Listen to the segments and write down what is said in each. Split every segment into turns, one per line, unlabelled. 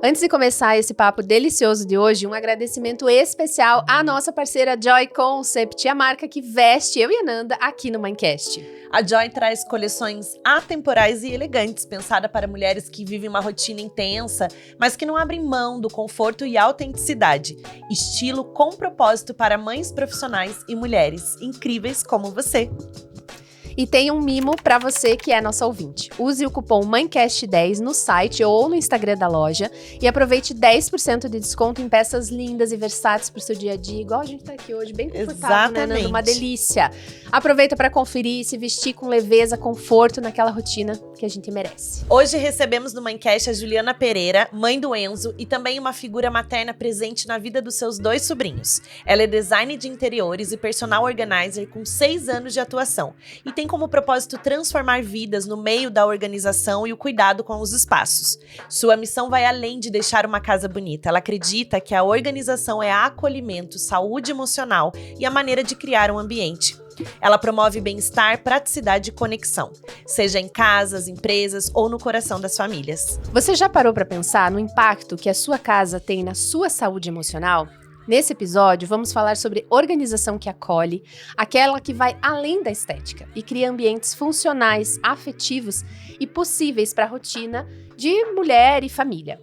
Antes de começar esse papo delicioso de hoje, um agradecimento especial à nossa parceira Joy Concept, a marca que veste eu e a Nanda aqui no Mindcast.
A Joy traz coleções atemporais e elegantes, pensada para mulheres que vivem uma rotina intensa, mas que não abrem mão do conforto e autenticidade. Estilo com propósito para mães profissionais e mulheres incríveis como você.
E tem um mimo para você que é nosso ouvinte. Use o cupom MANCAST10 no site ou no Instagram da loja e aproveite 10% de desconto em peças lindas e versáteis para o seu dia a dia, igual a gente tá aqui hoje, bem confortável, né, Nanda? Uma delícia. Aproveita para conferir e se vestir com leveza, conforto naquela rotina que a gente merece.
Hoje recebemos no Mindcast a Juliana Pereira, mãe do Enzo e também uma figura materna presente na vida dos seus 2 sobrinhos. Ela é designer de interiores e personal organizer com 6 anos de atuação e tem como propósito transformar vidas no meio da organização e o cuidado com os espaços. Sua missão vai além de deixar uma casa bonita. Ela acredita que a organização é acolhimento, saúde emocional e a maneira de criar um ambiente. Ela promove bem-estar, praticidade e conexão, seja em casas, empresas ou no coração das famílias.
Você já parou para pensar no impacto que a sua casa tem na sua saúde emocional? Nesse episódio, vamos falar sobre organização que acolhe, aquela que vai além da estética e cria ambientes funcionais, afetivos e possíveis para a rotina de mulher e família.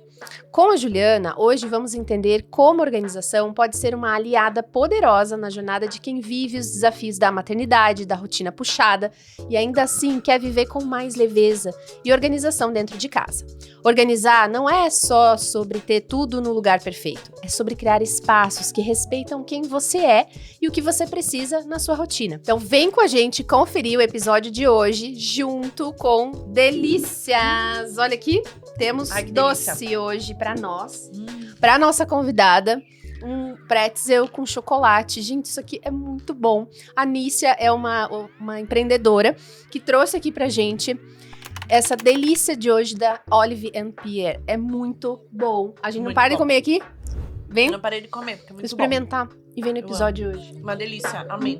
Com a Juliana, hoje vamos entender como a organização pode ser uma aliada poderosa na jornada de quem vive os desafios da maternidade, da rotina puxada e ainda assim quer viver com mais leveza e organização dentro de casa. Organizar não é só sobre ter tudo no lugar perfeito, é sobre criar espaços que respeitam quem você é e o que você precisa na sua rotina. Então vem com a gente conferir o episódio de hoje junto com delícias. Olha aqui, temos doce hoje para nós, para nossa convidada, um pretzel com chocolate. Gente, isso aqui é muito bom. A Nícia é uma empreendedora que trouxe aqui pra gente essa delícia de hoje da Olive & Pierre. É muito bom. A gente não para de comer aqui? Vem?
Eu não parei de comer, porque é muito
experimentar e vem no episódio de hoje.
Uma delícia, amém.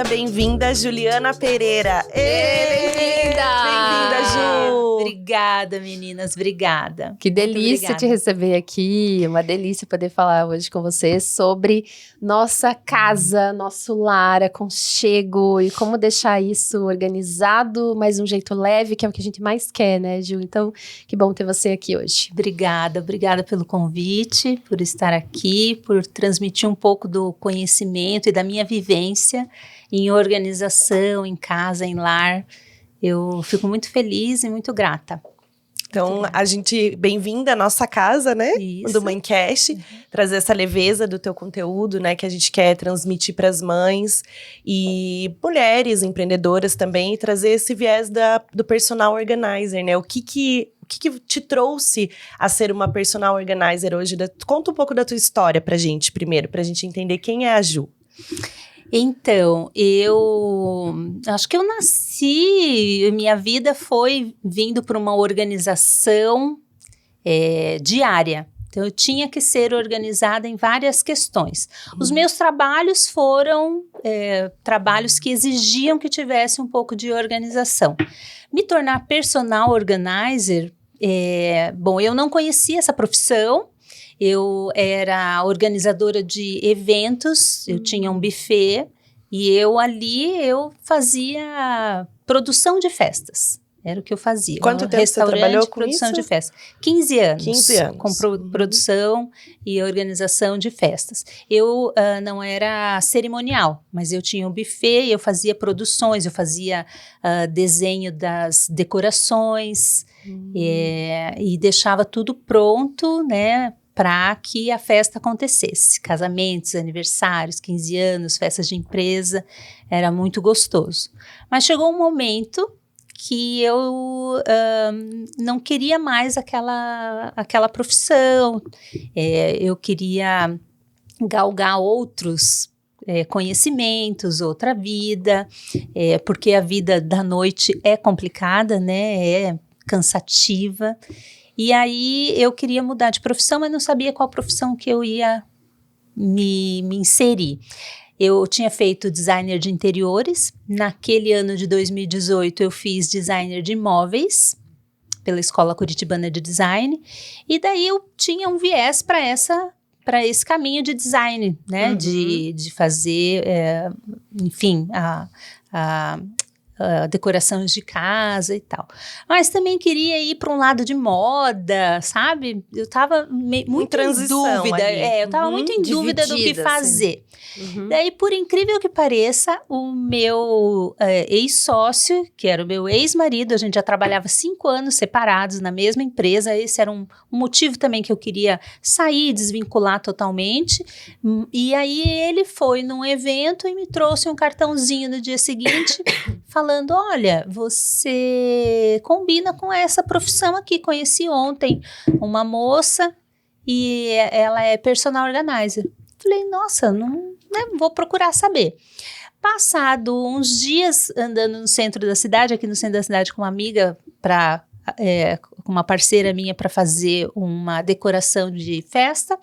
Bem-vinda, Juliana Pereira.
Bem-vinda!
Bem-vinda, Ju!
Obrigada, meninas, obrigada.
Que delícia te receber aqui, uma delícia poder falar hoje com você sobre nossa casa, nosso lar, aconchego e como deixar isso organizado, mas de um jeito leve, que é o que a gente mais quer, né, Ju? Então, que bom ter você aqui hoje.
Obrigada pelo convite, por estar aqui, por transmitir um pouco do conhecimento e da minha vivência em organização, em casa, em lar. Eu fico muito feliz e muito grata.
Então, a gente, bem-vinda à nossa casa, né?
Isso.
Do Mindcast, trazer essa leveza do teu conteúdo, né? Que a gente quer transmitir para as mães e mulheres empreendedoras também, e trazer esse viés do personal organizer, né? O que te trouxe a ser uma personal organizer hoje? Conta um pouco da tua história pra gente, primeiro, pra gente entender quem é a Ju.
Então, eu acho que eu nasci, minha vida foi vindo para uma organização diária. Então, eu tinha que ser organizada em várias questões. Os meus trabalhos foram trabalhos que exigiam que tivesse um pouco de organização. Me tornar personal organizer, bom, eu não conhecia essa profissão. Eu era organizadora de eventos, eu tinha um buffet e eu fazia produção de festas. Era o que eu fazia.
Quanto tempo você trabalhou com
produção
isso?
De festas. 15 anos.
15 anos.
Com produção e organização de festas. Eu não era cerimonial, mas eu tinha um buffet, eu fazia produções, eu fazia desenho das decorações e deixava tudo pronto, né? Para que a festa acontecesse. Casamentos, aniversários, 15 anos, festas de empresa, era muito gostoso. Mas chegou um momento que eu não queria mais aquela profissão, eu queria galgar outros conhecimentos, outra vida, porque a vida da noite é complicada, né? É cansativa. E aí eu queria mudar de profissão, mas não sabia qual profissão que eu ia me inserir. Eu tinha feito designer de interiores. Naquele ano de 2018, eu fiz designer de imóveis pela Escola Curitibana de Design. E daí eu tinha um viés para esse caminho de design, né? De fazer, enfim, a decorações de casa e tal. Mas também queria ir para um lado de moda, sabe? Eu estava muito em dúvida. Eu estava muito em dúvida do que fazer. Daí, por incrível que pareça, o meu ex-sócio, que era o meu ex-marido, a gente já trabalhava 5 anos separados na mesma empresa. Esse era um motivo também que eu queria sair, desvincular totalmente. E aí ele foi num evento e me trouxe um cartãozinho no dia seguinte falando, olha, você combina com essa profissão aqui, conheci ontem uma moça e ela é personal organizer. Falei, nossa, não, né, vou procurar saber. Passado uns dias andando no centro da cidade, aqui no centro da cidade com uma amiga, com uma parceira minha para fazer uma decoração de festa,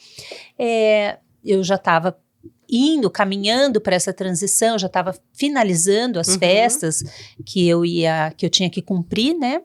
eu já estava caminhando para essa transição, já estava finalizando as festas que eu tinha que cumprir, né?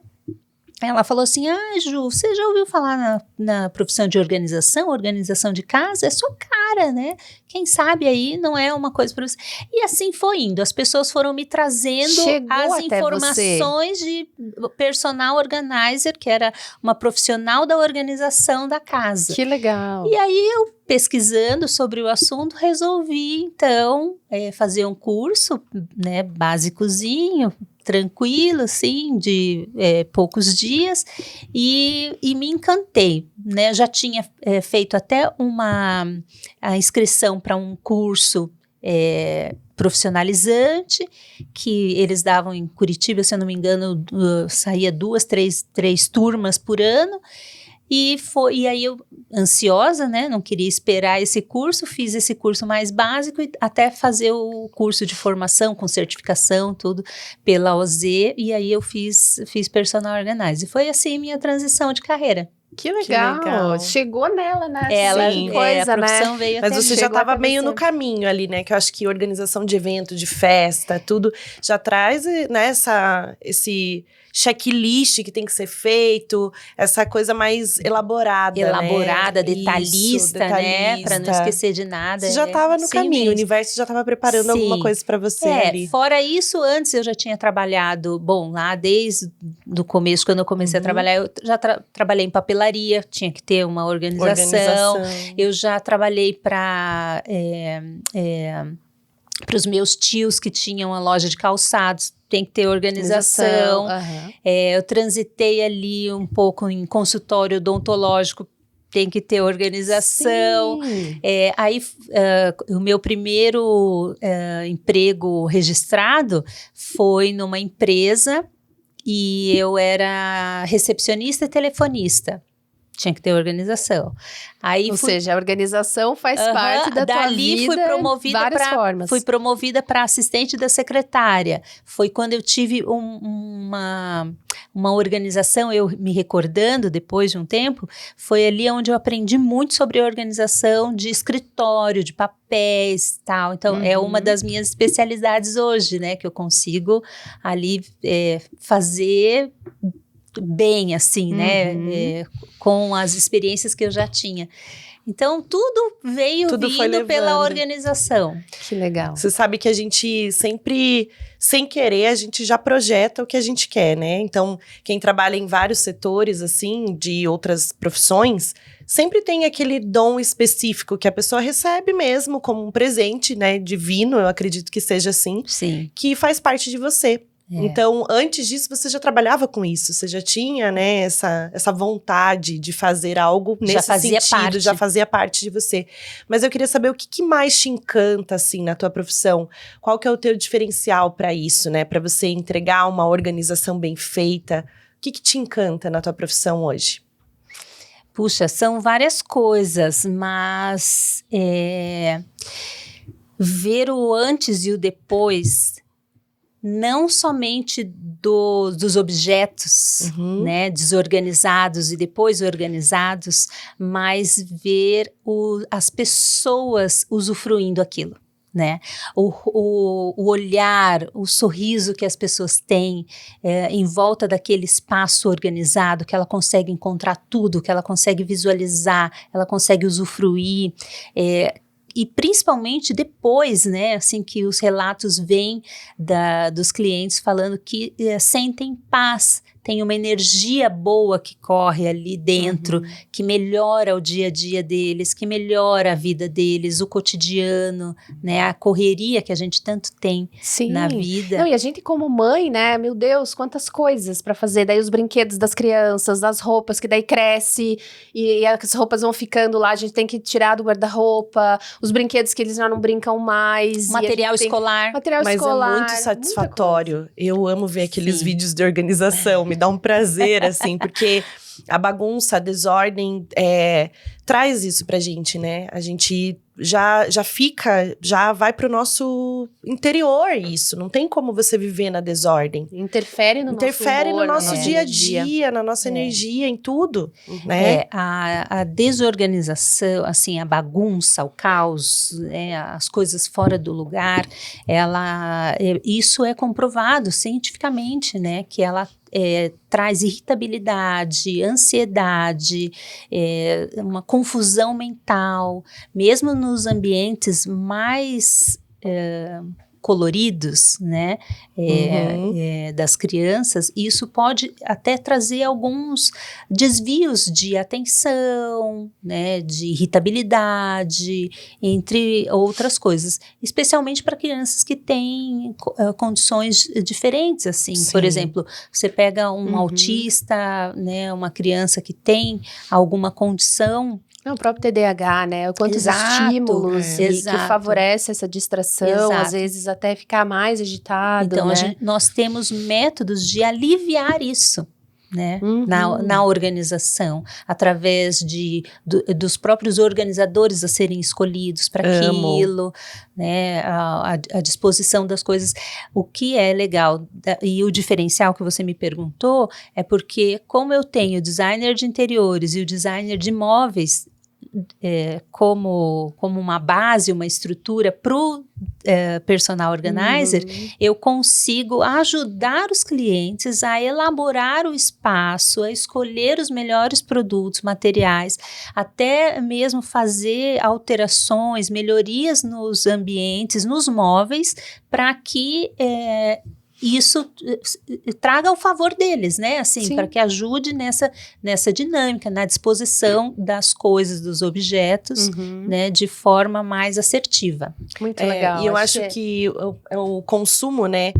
Ela falou assim, Ju, você já ouviu falar na profissão de organização de casa? É sua cara, né? Quem sabe aí não é uma coisa para você. E assim foi indo, as pessoas foram me trazendo as informações de personal organizer, que era uma profissional da organização da casa.
Que legal.
E aí eu, pesquisando sobre o assunto, resolvi então fazer um curso, né, básicozinho, tranquilo, assim, de poucos dias, e me encantei, né? Já tinha feito até a inscrição para um curso profissionalizante, que eles davam em Curitiba, se eu não me engano, saía 2, 3 turmas por ano. E aí eu, ansiosa, né, não queria esperar esse curso, fiz esse curso mais básico e até fazer o curso de formação com certificação, tudo pela OZ, e aí eu fiz personal organizer. Foi assim minha transição de carreira.
Que legal. Chegou nela, né?
Sim, a profissão veio até.
Mas você já estava meio no caminho ali, né? Que eu acho que organização de evento, de festa, tudo já traz, né, esse checklist que tem que ser feito, essa coisa mais elaborada,
né?
Isso,
detalhista, né? Para não esquecer de nada.
Você já estava no caminho, mesmo. O universo já estava preparando alguma coisa para você ali.
Fora isso, antes eu já tinha trabalhado, lá desde o começo, quando eu comecei a trabalhar, eu já trabalhei em papelaria, tinha que ter uma organização. Eu já trabalhei para os meus tios que tinham uma loja de calçados, tem que ter organização. Eu transitei ali um pouco em consultório odontológico, tem que ter organização. Aí, o meu primeiro emprego registrado foi numa empresa e eu era recepcionista e telefonista. Tinha que ter organização. Aí
Ou seja, a organização faz parte da tua vida.
Fui promovida para assistente da secretária. Foi quando eu tive uma organização, eu me recordando depois de um tempo, foi ali onde eu aprendi muito sobre organização de escritório, de papéis e tal. Então, é uma das minhas especialidades hoje, né? Que eu consigo ali fazer bem, assim, né? Com as experiências que eu já tinha. Então, tudo vindo pela organização.
Que legal.
Você sabe que a gente sempre, sem querer, a gente já projeta o que a gente quer, né? Então, quem trabalha em vários setores, assim, de outras profissões, sempre tem aquele dom específico que a pessoa recebe mesmo como um presente, né? Divino, eu acredito que seja assim.
Sim.
Que faz parte de você. Então, antes disso, você já trabalhava com isso, você já tinha, né, essa vontade de fazer algo nesse sentido, já fazia parte de você. Mas eu queria saber o que mais te encanta, assim, na tua profissão? Qual que é o teu diferencial para isso, né, para você entregar uma organização bem feita? O que te encanta na tua profissão hoje?
Puxa, são várias coisas, mas ver o antes e o depois, não somente dos objetos, né, desorganizados e depois organizados, mas ver as pessoas usufruindo aquilo, né? O olhar, o sorriso que as pessoas têm em volta daquele espaço organizado, que ela consegue encontrar tudo, que ela consegue visualizar, ela consegue usufruir, e principalmente depois, né, assim que os relatos vêm dos clientes falando que sentem paz, tem uma energia boa que corre ali dentro, que melhora o dia a dia deles, que melhora a vida deles, o cotidiano, né, a correria que a gente tanto tem na vida.
Não, e a gente como mãe, né, meu Deus, quantas coisas para fazer, daí os brinquedos das crianças, as roupas que daí cresce e as roupas vão ficando lá, a gente tem que tirar do guarda-roupa, os brinquedos que eles já não brincam mais.
Material escolar.
Material escolar.
Mas é muito satisfatório. Eu amo ver aqueles vídeos de organização, me dá um prazer, assim, porque a bagunça, a desordem traz isso pra gente, né? A gente já vai pro nosso interior isso. Não tem como você viver na desordem.
Interfere no
nosso dia a dia, na nossa energia, em tudo, né?
A desorganização, assim, a bagunça, o caos, as coisas fora do lugar, isso é comprovado cientificamente, né? Que ela traz irritabilidade, ansiedade, uma confusão mental, mesmo nos ambientes mais coloridos, né, das crianças, isso pode até trazer alguns desvios de atenção, né, de irritabilidade, entre outras coisas, especialmente para crianças que têm condições diferentes, assim. Sim. Por exemplo, você pega um autista, né, uma criança que tem alguma condição.
Não, o próprio TDAH, né? Quantos estímulos que favorece essa distração, às vezes até ficar mais agitado,
então,
né?
Nós temos métodos de aliviar isso, né? Na organização, através dos próprios organizadores a serem escolhidos para aquilo, né? A disposição das coisas. O que é legal, e o diferencial que você me perguntou, é porque como eu tenho o designer de interiores e o designer de móveis, como uma base, uma estrutura para o personal organizer, eu consigo ajudar os clientes a elaborar o espaço, a escolher os melhores produtos, materiais, até mesmo fazer alterações, melhorias nos ambientes, nos móveis, para que isso traga ao favor deles, né? Assim, para que ajude nessa dinâmica, na disposição das coisas, dos objetos, né? De forma mais assertiva.
Muito legal.
E eu acho que o consumo, né?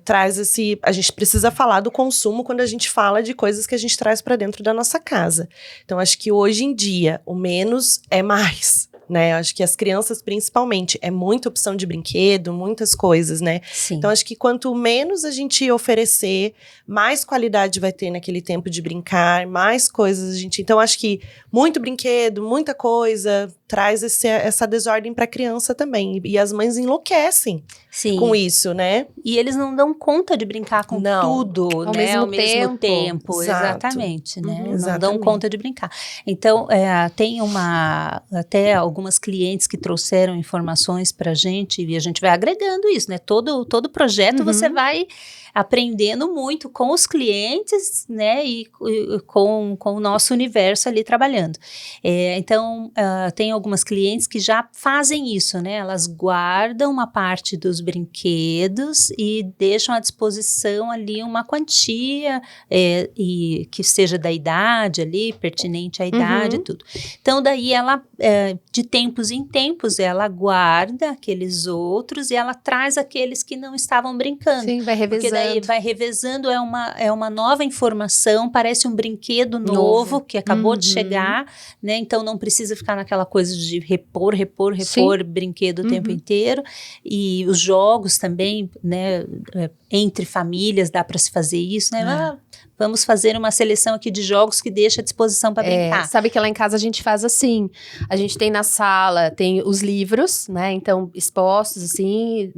Traz esse... A gente precisa falar do consumo quando a gente fala de coisas que a gente traz para dentro da nossa casa. Então, acho que hoje em dia, o menos é mais, né? Acho que as crianças, principalmente, é muita opção de brinquedo, muitas coisas, né?
Sim.
Então, acho que quanto menos a gente oferecer, mais qualidade vai ter naquele tempo de brincar, mais coisas a gente... Então, acho que muito brinquedo, muita coisa, traz essa desordem para a criança também. E as mães enlouquecem com isso, né?
E eles não dão conta de brincar com tudo,
ao
né?
mesmo tempo.
Exatamente, né? Não dão conta de brincar. Então, tem até algumas clientes que trouxeram informações pra gente, e a gente vai agregando isso, né? Todo projeto você vai aprendendo muito com os clientes, né, e com o nosso universo ali trabalhando. Então, tem algumas clientes que já fazem isso, né, elas guardam uma parte dos brinquedos e deixam à disposição ali uma quantia, e que seja da idade ali, pertinente à idade e tudo. Então, daí ela, de tempos em tempos, ela guarda aqueles outros e ela traz aqueles que não estavam brincando.
Sim, vai revezando.
Porque daí vai revezando, é uma nova informação, parece um brinquedo novo que acabou de chegar, né? Então não precisa ficar naquela coisa de repor brinquedo o tempo inteiro. E os jogos também, né? Entre famílias dá para se fazer isso, né? vamos fazer uma seleção aqui de jogos que deixa à disposição para brincar.
Sabe que lá em casa a gente faz assim, a gente tem na sala, tem os livros, né, então expostos assim,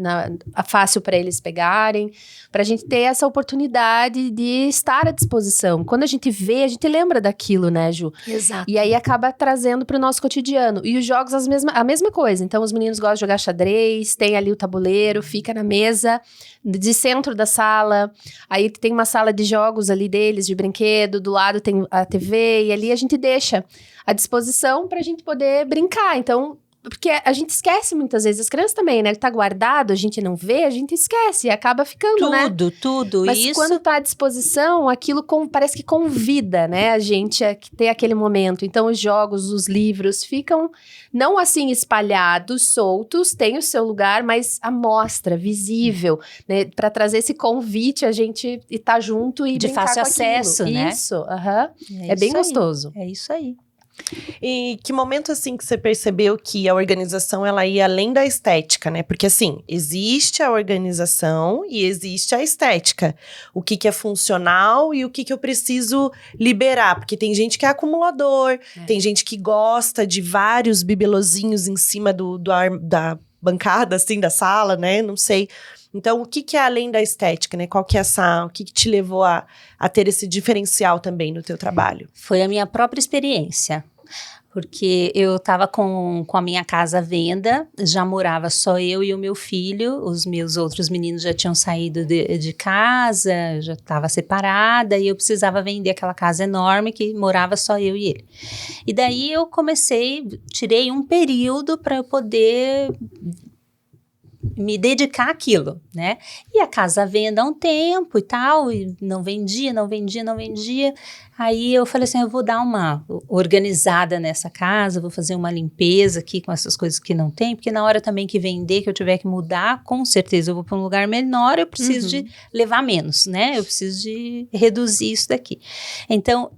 fácil para eles pegarem, pra gente ter essa oportunidade de estar à disposição. Quando a gente vê, a gente lembra daquilo, né, Ju?
Exato.
E aí acaba trazendo pro nosso cotidiano. E os jogos, a mesma coisa. Então, os meninos gostam de jogar xadrez, tem ali o tabuleiro, fica na mesa de centro da sala. Aí tem uma sala de jogos ali deles, de brinquedo, do lado tem a TV, e ali a gente deixa à disposição pra gente poder brincar. Então, porque a gente esquece muitas vezes, as crianças também, né? Tá guardado, a gente não vê, a gente esquece e acaba ficando, né?
Tudo.
Mas
isso.
quando tá à disposição, aquilo parece que convida, né, a gente a ter aquele momento. Então, os jogos, os livros ficam não assim espalhados, soltos, tem o seu lugar, mas à mostra, visível, né, para trazer esse convite, a gente estar junto e
de
brincar
fácil
com
acesso,
aquilo.
né?
Isso, é bem
isso aí.
gostoso.
É isso aí.
E que momento, assim, que você percebeu que a organização, ela ia além da estética, né? Porque, assim, existe a organização e existe a estética. O que é funcional e o que eu preciso liberar. Porque tem gente que é acumulador, tem gente que gosta de vários bibelozinhos em cima da bancada, assim, da sala, né? Não sei. Então, o que é além da estética, né? Qual que é o que te levou a ter esse diferencial também no teu trabalho?
Foi a minha própria experiência. Porque eu estava com a minha casa à venda, já morava só eu e o meu filho, os meus outros meninos já tinham saído de casa, já estava separada, e eu precisava vender aquela casa enorme que morava só eu e ele. E daí eu tirei um período para eu poder me dedicar àquilo, né? E a casa à venda há um tempo e tal, e não vendia. Aí eu falei assim, eu vou dar uma organizada nessa casa, vou fazer uma limpeza aqui com essas coisas que não tem, porque na hora também que vender, que eu tiver que mudar, com certeza eu vou para um lugar menor, eu preciso de levar menos, né? Eu preciso de reduzir isso daqui. Então,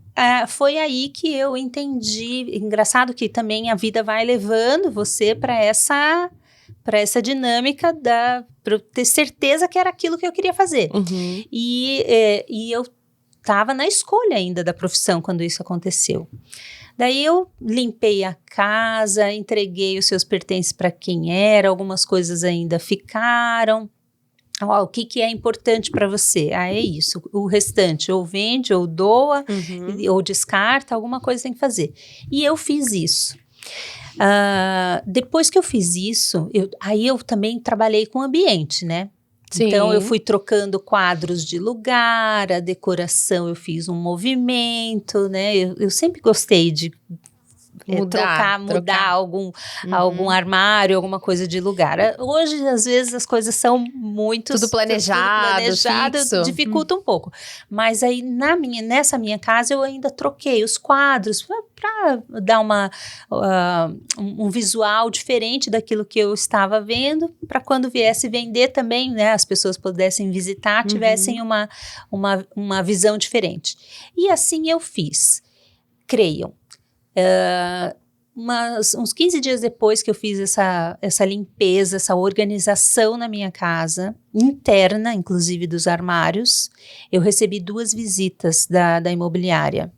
foi aí que eu entendi, engraçado que também a vida vai levando você para essa dinâmica para eu ter certeza que era aquilo que eu queria fazer. E eu estava na escolha ainda da profissão quando isso aconteceu. Daí eu limpei a casa, entreguei os seus pertences para quem era, algumas coisas ainda ficaram. O que é importante para você? É isso. O restante ou vende, ou doa, ou descarta, alguma coisa tem que fazer. E eu fiz isso. Depois que eu fiz isso, aí eu também trabalhei com ambiente, né?
Sim.
Então eu fui trocando quadros de lugar, a decoração eu fiz um movimento, né? Eu sempre gostei de mudar algum armário, alguma coisa de lugar. Hoje, às vezes, as coisas são
tudo planejado, fixo.
Dificulta um pouco. Mas aí, nessa minha casa, eu ainda troquei os quadros para dar um visual diferente daquilo que eu estava vendo, para quando viesse vender também, né, as pessoas pudessem visitar, tivessem uma visão diferente. E assim eu fiz. Creiam. Uns 15 dias depois que eu fiz essa limpeza, essa organização na minha casa, interna, inclusive dos armários, eu recebi 2 visitas da imobiliária.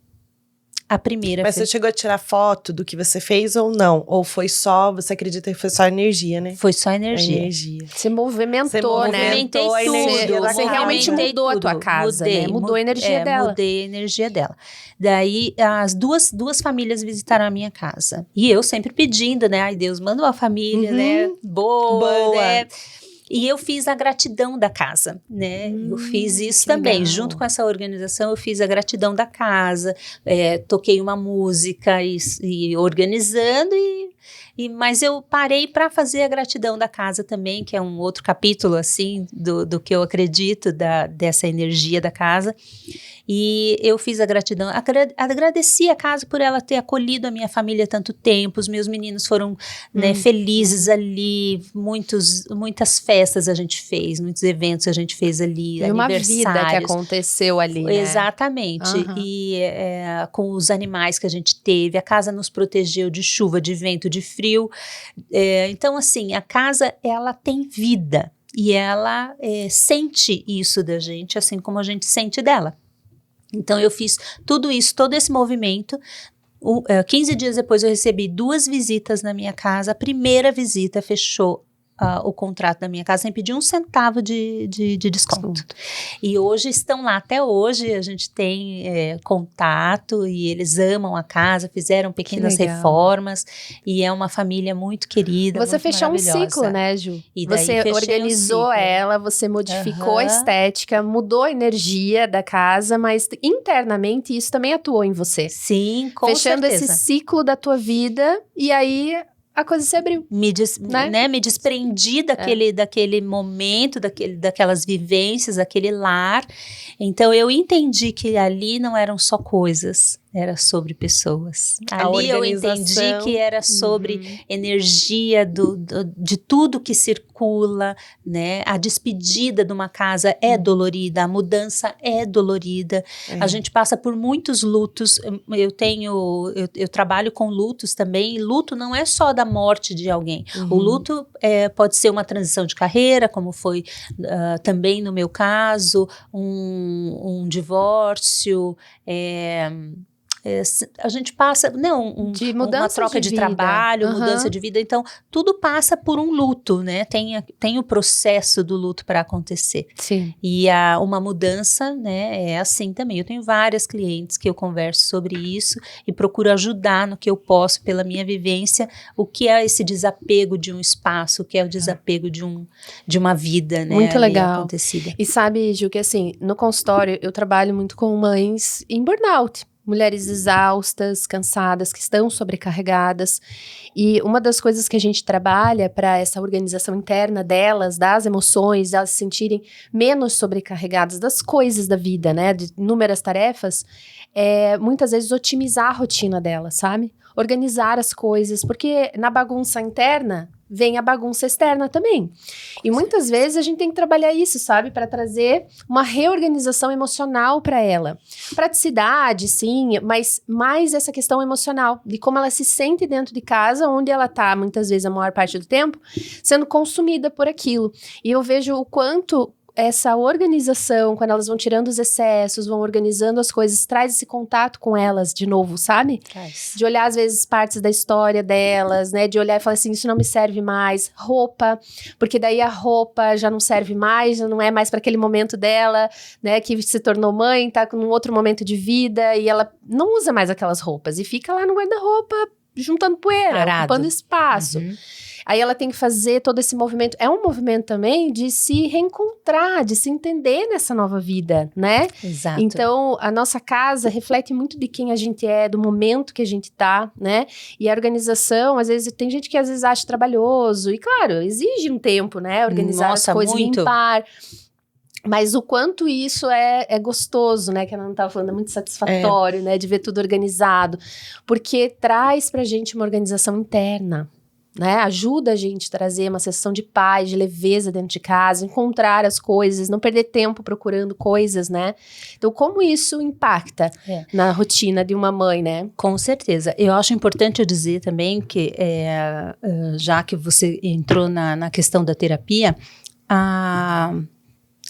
A primeira...
Mas você chegou a tirar foto do que você fez ou não? Ou foi só, você acredita que foi só energia, né?
Foi só energia.
Você movimentou, né?
Movimentei
a energia
tudo.
Você realmente mudou a tua casa, né? Mudou a energia dela.
Mudei a energia dela. Daí, as duas famílias visitaram a minha casa. E eu sempre pedindo, né? Ai, Deus, manda uma família, né? Boa. Né? E eu fiz a gratidão da casa, né? Eu fiz isso também.
Legal.
Junto com essa organização, eu fiz a gratidão da casa, toquei uma música e organizando, mas eu parei para fazer a gratidão da casa também, que é um outro capítulo, assim, do que eu acredito, dessa energia da casa. E eu fiz a gratidão, agradeci a casa por ela ter acolhido a minha família tanto tempo, os meus meninos foram né, felizes ali, muitas festas a gente fez, muitos eventos a gente fez ali,
e uma vida que
aniversários.
aconteceu ali, né?
Exatamente, e com os animais que a gente teve, a casa nos protegeu de chuva, de vento, de frio, então assim, a casa ela tem vida e ela sente isso da gente, assim como a gente sente dela. Então, eu fiz tudo isso, todo esse movimento. 15 dias depois, eu recebi 2 visitas na minha casa. A primeira visita fechou o contrato da minha casa sem pedir um centavo de desconto. E hoje estão lá, até hoje a gente tem contato e eles amam a casa, fizeram pequenas reformas e é uma família muito querida,
Você
muito
fechou um ciclo, né, Ju?
E daí
você organizou ela, você modificou a estética, mudou a energia da casa, mas internamente isso também atuou em você.
Sim, com
Fechando
certeza.
esse ciclo da tua vida e aí a coisa se abriu.
Me desprendi daquele momento, daquelas vivências, daquele lar. Então, eu entendi que ali não eram só coisas, era sobre pessoas. Ali eu entendi que era sobre energia de tudo que circula, né? A despedida de uma casa é dolorida, a mudança é dolorida. A gente passa por muitos lutos. Eu trabalho com lutos também, e luto não é só da morte de alguém. O luto pode ser uma transição de carreira, como foi também no meu caso, um divórcio, a gente passa, uma troca de trabalho, mudança de vida, então tudo passa por um luto, né? Tem o processo do luto para acontecer.
Sim.
E uma mudança, né, é assim também. Eu tenho várias clientes que eu converso sobre isso e procuro ajudar no que eu posso pela minha vivência, o que é esse desapego de um espaço, o que é o desapego de uma vida, né?
Muito legal.
Acontecida.
E sabe, Ju, que assim, no consultório eu trabalho muito com mães em burnout. Mulheres exaustas, cansadas, que estão sobrecarregadas. E uma das coisas que a gente trabalha para essa organização interna delas, das emoções, elas se sentirem menos sobrecarregadas das coisas da vida, né? De inúmeras tarefas, é muitas vezes otimizar a rotina delas, sabe? Organizar as coisas, porque na bagunça interna vem a bagunça externa também. E muitas vezes a gente tem que trabalhar isso, sabe? Para trazer uma reorganização emocional para ela. Praticidade, sim, mas mais essa questão emocional, de como ela se sente dentro de casa, onde ela tá, muitas vezes, a maior parte do tempo, sendo consumida por aquilo. E eu vejo o quanto essa organização, quando elas vão tirando os excessos, vão organizando as coisas, traz esse contato com elas de novo, sabe? De olhar, às vezes, partes da história delas, né? De olhar e falar assim, isso não me serve mais. Roupa, porque daí a roupa já não serve mais, já não é mais para aquele momento dela, né? Que se tornou mãe, tá com um outro momento de vida e ela não usa mais aquelas roupas e fica lá no guarda-roupa juntando poeira, ocupando espaço. Aí ela tem que fazer todo esse movimento. É um movimento também de se reencontrar, de se entender nessa nova vida, né?
Exato.
Então, a nossa casa reflete muito de quem a gente é, do momento que a gente tá, né? E a organização, às vezes, tem gente que às vezes acha trabalhoso. E, claro, exige um tempo, né? Organizar as coisas, limpar. Mas o quanto isso é gostoso, né? Que a Ana estava falando, é muito satisfatório, né? De ver tudo organizado. Porque traz pra gente uma organização interna. Né? Ajuda a gente a trazer uma sensação de paz, de leveza dentro de casa, encontrar as coisas, não perder tempo procurando coisas, né? Então, como isso impacta na rotina de uma mãe, né?
Com certeza. Eu acho importante eu dizer também que, já que você entrou na questão da terapia,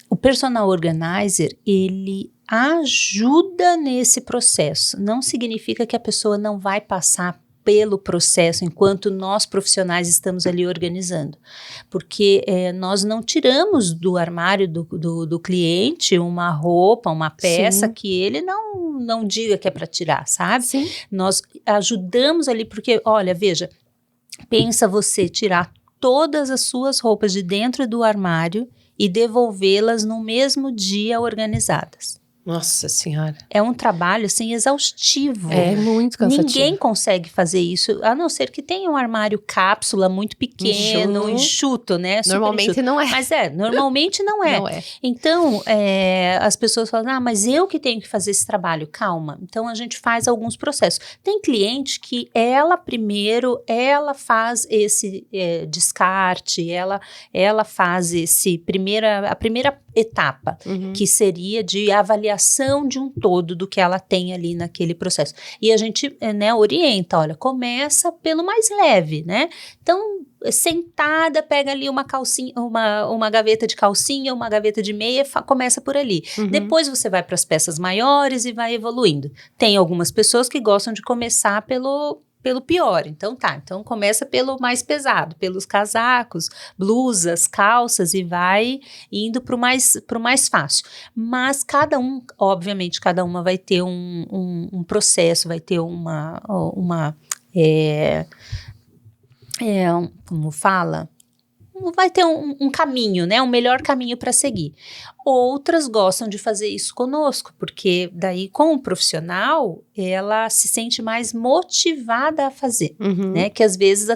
o personal organizer, ele ajuda nesse processo. Não significa que a pessoa não vai passar pelo processo, enquanto nós profissionais estamos ali organizando. Porque nós não tiramos do armário do cliente uma roupa, uma peça que ele não diga que é para tirar, sabe?
Sim.
Nós ajudamos ali, porque, olha, veja, pensa você tirar todas as suas roupas de dentro do armário e devolvê-las no mesmo dia organizadas.
Nossa Senhora.
É um trabalho, assim, exaustivo.
É muito cansativo.
Ninguém consegue fazer isso, a não ser que tenha um armário cápsula muito pequeno, enxuto, né?
Normalmente
enxuto.
não é.
Mas normalmente não é.
Não é.
Então, as pessoas falam, mas eu que tenho que fazer esse trabalho. Calma. Então, a gente faz alguns processos. Tem cliente que ela faz esse descarte, ela faz a primeira etapa, que seria de avaliação de um todo do que ela tem ali naquele processo. E a gente, né, orienta, olha, começa pelo mais leve, né? Então, sentada, pega ali uma calcinha, uma gaveta de calcinha, uma gaveta de meia, começa por ali. Depois você vai para as peças maiores e vai evoluindo. Tem algumas pessoas que gostam de começar pelo pior, então começa pelo mais pesado, pelos casacos, blusas, calças e vai indo pro mais fácil, mas obviamente cada uma vai ter um processo, vai ter como fala? Vai ter um caminho, né? Um melhor caminho para seguir. Outras gostam de fazer isso conosco, porque daí com o profissional, ela se sente mais motivada a fazer, né? Que às vezes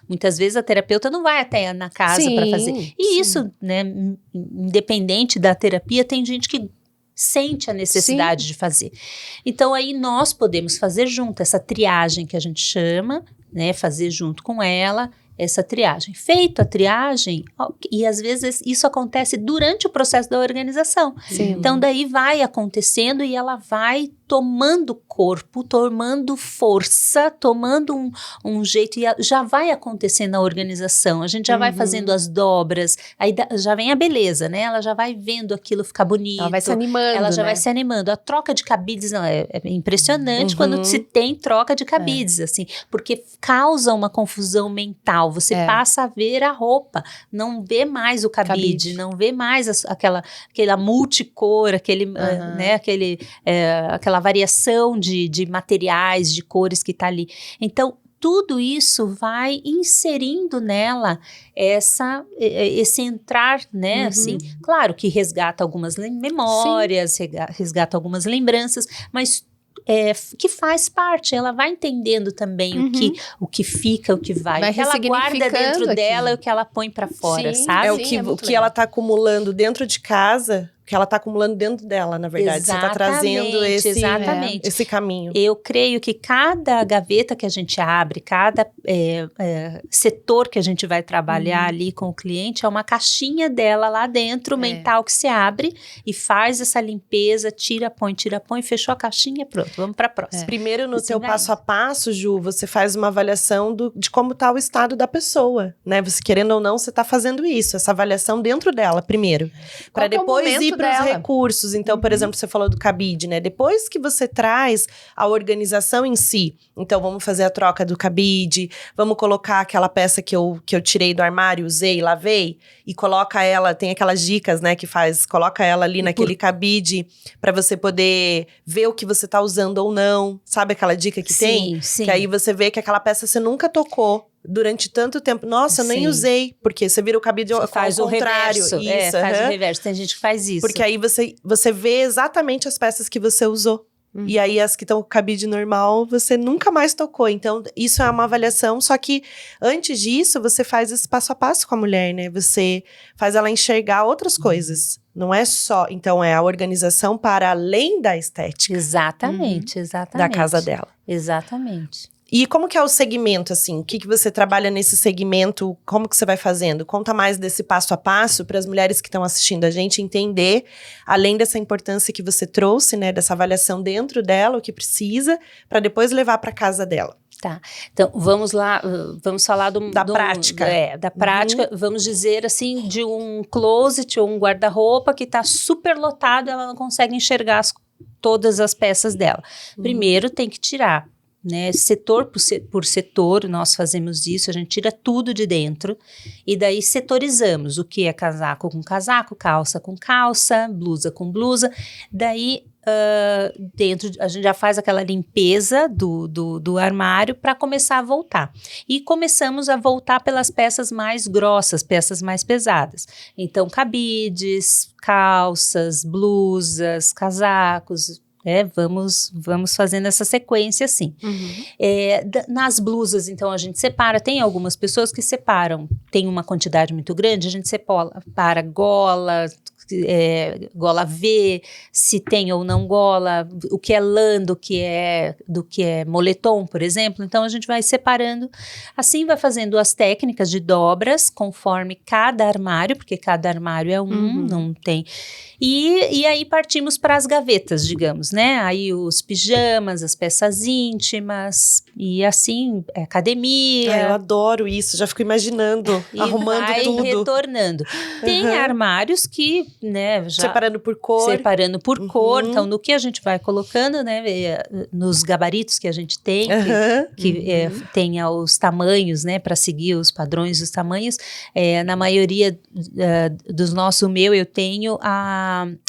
muitas vezes a terapeuta não vai até na casa para fazer. E isso, né? Independente da terapia, tem gente que sente a necessidade de fazer. Então aí nós podemos fazer junto essa triagem que a gente chama, né? Fazer junto com ela essa triagem. Feito a triagem, e às vezes isso acontece durante o processo da organização. Então daí vai acontecendo e ela vai tomando corpo, tomando força, tomando um jeito, e já vai acontecendo a organização, a gente já vai fazendo as dobras, aí já vem a beleza, né? Ela já vai vendo aquilo ficar bonito.
Ela vai se animando,
Ela já vai se animando. A troca de cabides é impressionante quando se tem troca de cabides, assim, porque causa uma confusão mental. Você passa a ver a roupa, não vê mais o cabide. Não vê mais aquela multicor, né, aquela variação de materiais, de cores que tá ali. Então, tudo isso vai inserindo nela esse entrar, né, assim, claro que resgata algumas memórias, resgata algumas lembranças, mas que faz parte, ela vai entendendo também o que fica, o que vai. O que ela guarda dentro dela e o que ela põe pra fora, sabe?
O que ela tá acumulando dentro de casa, que ela está acumulando dentro dela, na verdade. Você está trazendo esse caminho.
Eu creio que cada gaveta que a gente abre, cada setor que a gente vai trabalhar ali com o cliente, é uma caixinha dela lá dentro, mental, que se abre e faz essa limpeza, tira, põe, fechou a caixinha, pronto, vamos para a próxima.
Primeiro, no teu passo a passo, Ju, você faz uma avaliação de como está o estado da pessoa, né? Você, querendo ou não, você está fazendo isso, essa avaliação dentro dela, primeiro. Para depois ir para os recursos. Então, por exemplo, você falou do cabide, né? Depois que você traz a organização em si, então vamos fazer a troca do cabide, vamos colocar aquela peça que eu tirei do armário, usei, lavei, e coloca ela, tem aquelas dicas, né, coloca ela ali naquele cabide para você poder ver o que você tá usando ou não. Sabe aquela dica que tem?
Sim.
Que aí você vê que aquela peça você nunca tocou durante tanto tempo. Nossa, eu nem usei. Porque você vira o cabide ao contrário.
Reverso. Isso, faz o reverso. Tem gente que faz isso.
Porque aí você vê exatamente as peças que você usou. E aí as que estão com cabide normal, você nunca mais tocou. Então, isso é uma avaliação. Só que antes disso, você faz esse passo a passo com a mulher, né? Você faz ela enxergar outras coisas. Não é só... Então, é a organização para além da estética.
Exatamente.
Da casa dela.
Exatamente.
E como que é o segmento, assim? O que você trabalha nesse segmento? Como que você vai fazendo? Conta mais desse passo a passo para as mulheres que estão assistindo a gente entender, além dessa importância que você trouxe, né? Dessa avaliação dentro dela, o que precisa, para depois levar para casa dela.
Tá, então vamos lá, vamos falar
da prática.
Da prática, vamos dizer assim, de um closet ou um guarda-roupa que está super lotado, ela não consegue enxergar todas as peças dela. Primeiro tem que tirar, né, setor por setor, nós fazemos isso, a gente tira tudo de dentro e daí setorizamos o que é casaco com casaco, calça com calça, blusa com blusa, daí dentro a gente já faz aquela limpeza do armário para começar a voltar. E começamos a voltar pelas peças mais grossas, peças mais pesadas. Então, cabides, calças, blusas, casacos. Vamos fazendo essa sequência assim. Nas blusas, então, a gente separa. Tem algumas pessoas que separam. Tem uma quantidade muito grande, a gente separa gola, gola V, se tem ou não gola, o que é lã do que é moletom, por exemplo. Então a gente vai separando, assim vai fazendo as técnicas de dobras conforme cada armário, porque cada armário é não tem. E aí partimos para as gavetas, digamos, né? Aí os pijamas, as peças íntimas e assim, academia.
Eu adoro isso, já fico imaginando,
E
arrumando
vai
tudo.
retornando. Tem armários que, né, já
Separando por cor.
separando por cor, então no que a gente vai colocando, né, nos gabaritos que a gente tem, que tenha os tamanhos, né, para seguir os padrões dos tamanhos. Na maioria dos nossos, eu tenho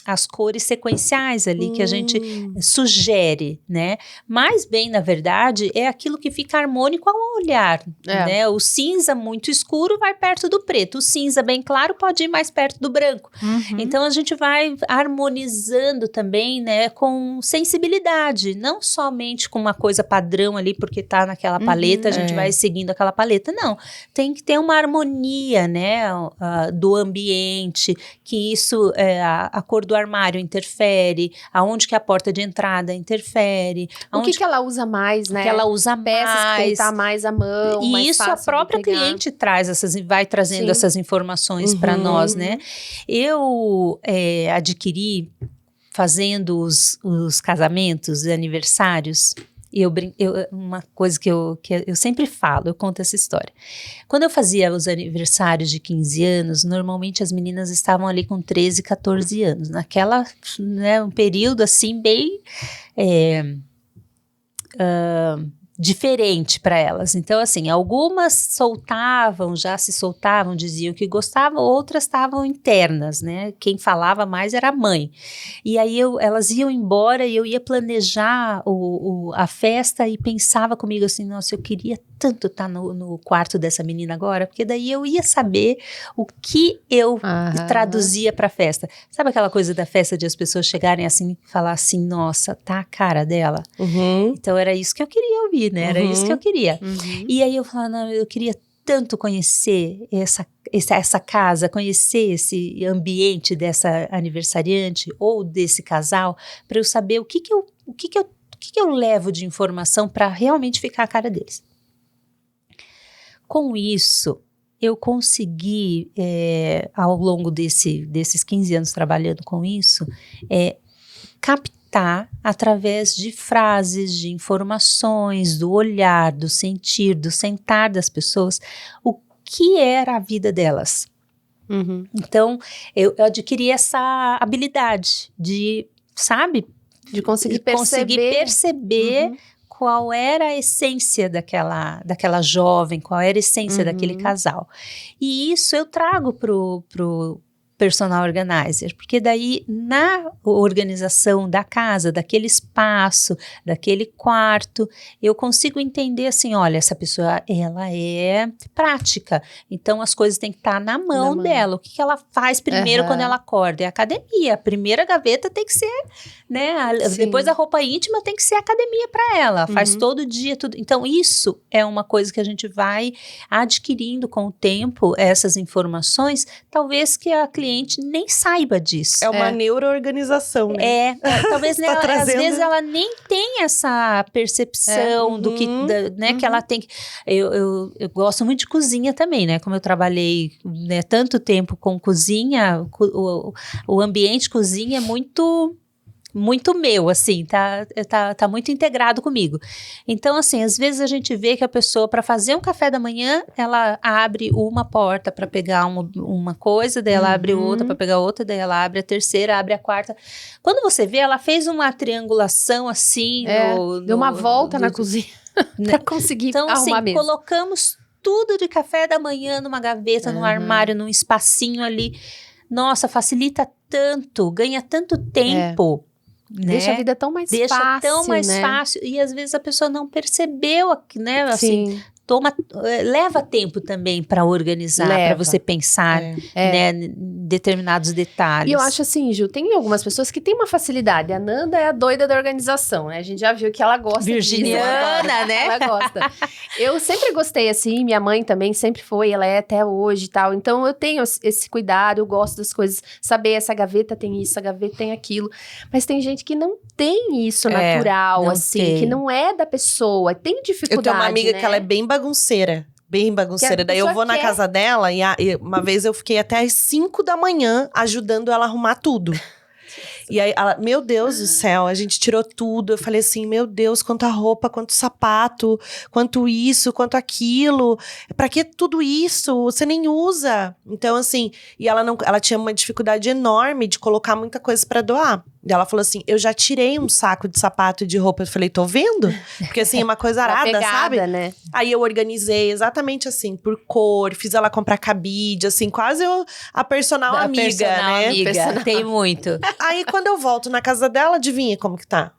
as cores sequenciais ali que a gente sugere, né? Mas bem, na verdade, é aquilo que fica harmônico ao olhar, né? O cinza muito escuro vai perto do preto, o cinza bem claro pode ir mais perto do branco. Então a gente vai harmonizando também, né, com sensibilidade, não somente com uma coisa padrão ali porque tá naquela paleta, a gente vai seguindo aquela paleta, não. Tem que ter uma harmonia, né, do ambiente, que isso, a cor do armário interfere, aonde que a porta de entrada interfere.
O que ela usa mais, né?
Que ela usa
peças
mais.
que tá mais à mão,
E
mais
isso a
fácil de
própria
pegar.
cliente traz vai trazendo essas informações para nós, né? Eu adquiri, fazendo os casamentos e aniversários, uma coisa que eu sempre falo, eu conto essa história. Quando eu fazia os aniversários de 15 anos, normalmente as meninas estavam ali com 13, 14 anos. Naquela, né, um período assim bem diferente para elas. Então, assim, algumas já se soltavam, diziam que gostavam, outras estavam internas, né? Quem falava mais era a mãe. E aí elas iam embora e eu ia planejar a festa e pensava comigo assim, nossa, eu queria tanto estar no quarto dessa menina agora, porque daí eu ia saber o que eu traduzia para a festa. Sabe aquela coisa da festa de as pessoas chegarem assim e falar assim, nossa, tá a cara dela? Então era isso que eu queria ouvir, né? Era isso que eu queria. E aí eu falava, não, eu queria tanto conhecer essa casa, conhecer esse ambiente dessa aniversariante ou desse casal, para eu saber o que eu levo de informação para realmente ficar a cara deles. Com isso, eu consegui, ao longo desses 15 anos trabalhando com isso, captar através de frases, de informações, do olhar, do sentir, do sentar das pessoas, o que era a vida delas. Então, eu adquiri essa habilidade de, sabe?
De conseguir perceber
qual era a essência daquela jovem, qual era a essência daquele casal. E isso eu trago pro personal organizer, porque daí na organização da casa, daquele espaço, daquele quarto, eu consigo entender assim, olha, essa pessoa, ela é prática, então as coisas têm que estar na mão dela, o que ela faz primeiro quando ela acorda? É a academia, a primeira gaveta tem que ser, né, depois a roupa íntima tem que ser academia para ela, faz todo dia, tudo, então isso é uma coisa que a gente vai adquirindo com o tempo, essas informações, talvez que a cliente nem saiba disso.
É uma neuroorganização, né?
Talvez
tá
às vezes ela nem tem essa percepção do que, né, que ela tem. Eu gosto muito de cozinha também, né? Como eu trabalhei, né, tanto tempo com cozinha, o ambiente cozinha é muito meu, assim, tá muito integrado comigo. Então, assim, às vezes a gente vê que a pessoa, para fazer um café da manhã, ela abre uma porta para pegar uma coisa, daí ela abre outra para pegar outra, daí ela abre a terceira, abre a quarta. Quando você vê, ela fez uma triangulação, assim,
deu uma volta na cozinha para conseguir arrumar
assim,
mesmo.
Colocamos tudo de café da manhã numa gaveta, num armário, num espacinho ali. Nossa, facilita tanto, ganha tanto tempo. Né?
Deixa a vida tão mais fácil,
fácil. E às vezes a pessoa não percebeu, né? Assim, leva tempo também para organizar, para você pensar, né, em determinados detalhes.
E eu acho assim, Ju, tem algumas pessoas que têm uma facilidade. A Nanda é a doida da organização, né? A gente já viu que ela gosta
Virginiana,
disso,
né?
Ela gosta. Eu sempre gostei assim, minha mãe também sempre foi, ela é até hoje e tal. Então eu tenho esse cuidado, eu gosto das coisas, saber essa gaveta tem isso, essa gaveta tem aquilo. Mas tem gente que não tem isso natural,
não
assim,
tem.
que não é da pessoa, tem dificuldade,
Eu tenho uma amiga
né?
que ela é bem bagunceira. Bem bagunceira.
Que a
Daí eu
pessoa
vou na
quer.
casa dela e uma vez eu fiquei até às 5 da manhã ajudando ela a arrumar tudo. E aí, ela, meu Deus do céu, a gente tirou tudo. Eu falei assim, meu Deus, quanta roupa, quanto sapato, quanto isso, quanto aquilo. Pra que tudo isso? Você nem usa. Então, assim, e ela tinha uma dificuldade enorme de colocar muita coisa pra doar. E ela falou assim, eu já tirei um saco de sapato e de roupa. Eu falei, tô vendo? Porque assim, é uma coisa
Uma
arada,
pegada,
sabe?
né?
Aí eu organizei exatamente assim, por cor, fiz ela comprar cabide, assim, quase a personal
A
amiga,
personal
né?
amiga,
Personal.
tem muito.
Aí quando eu volto na casa dela, adivinha como que tá?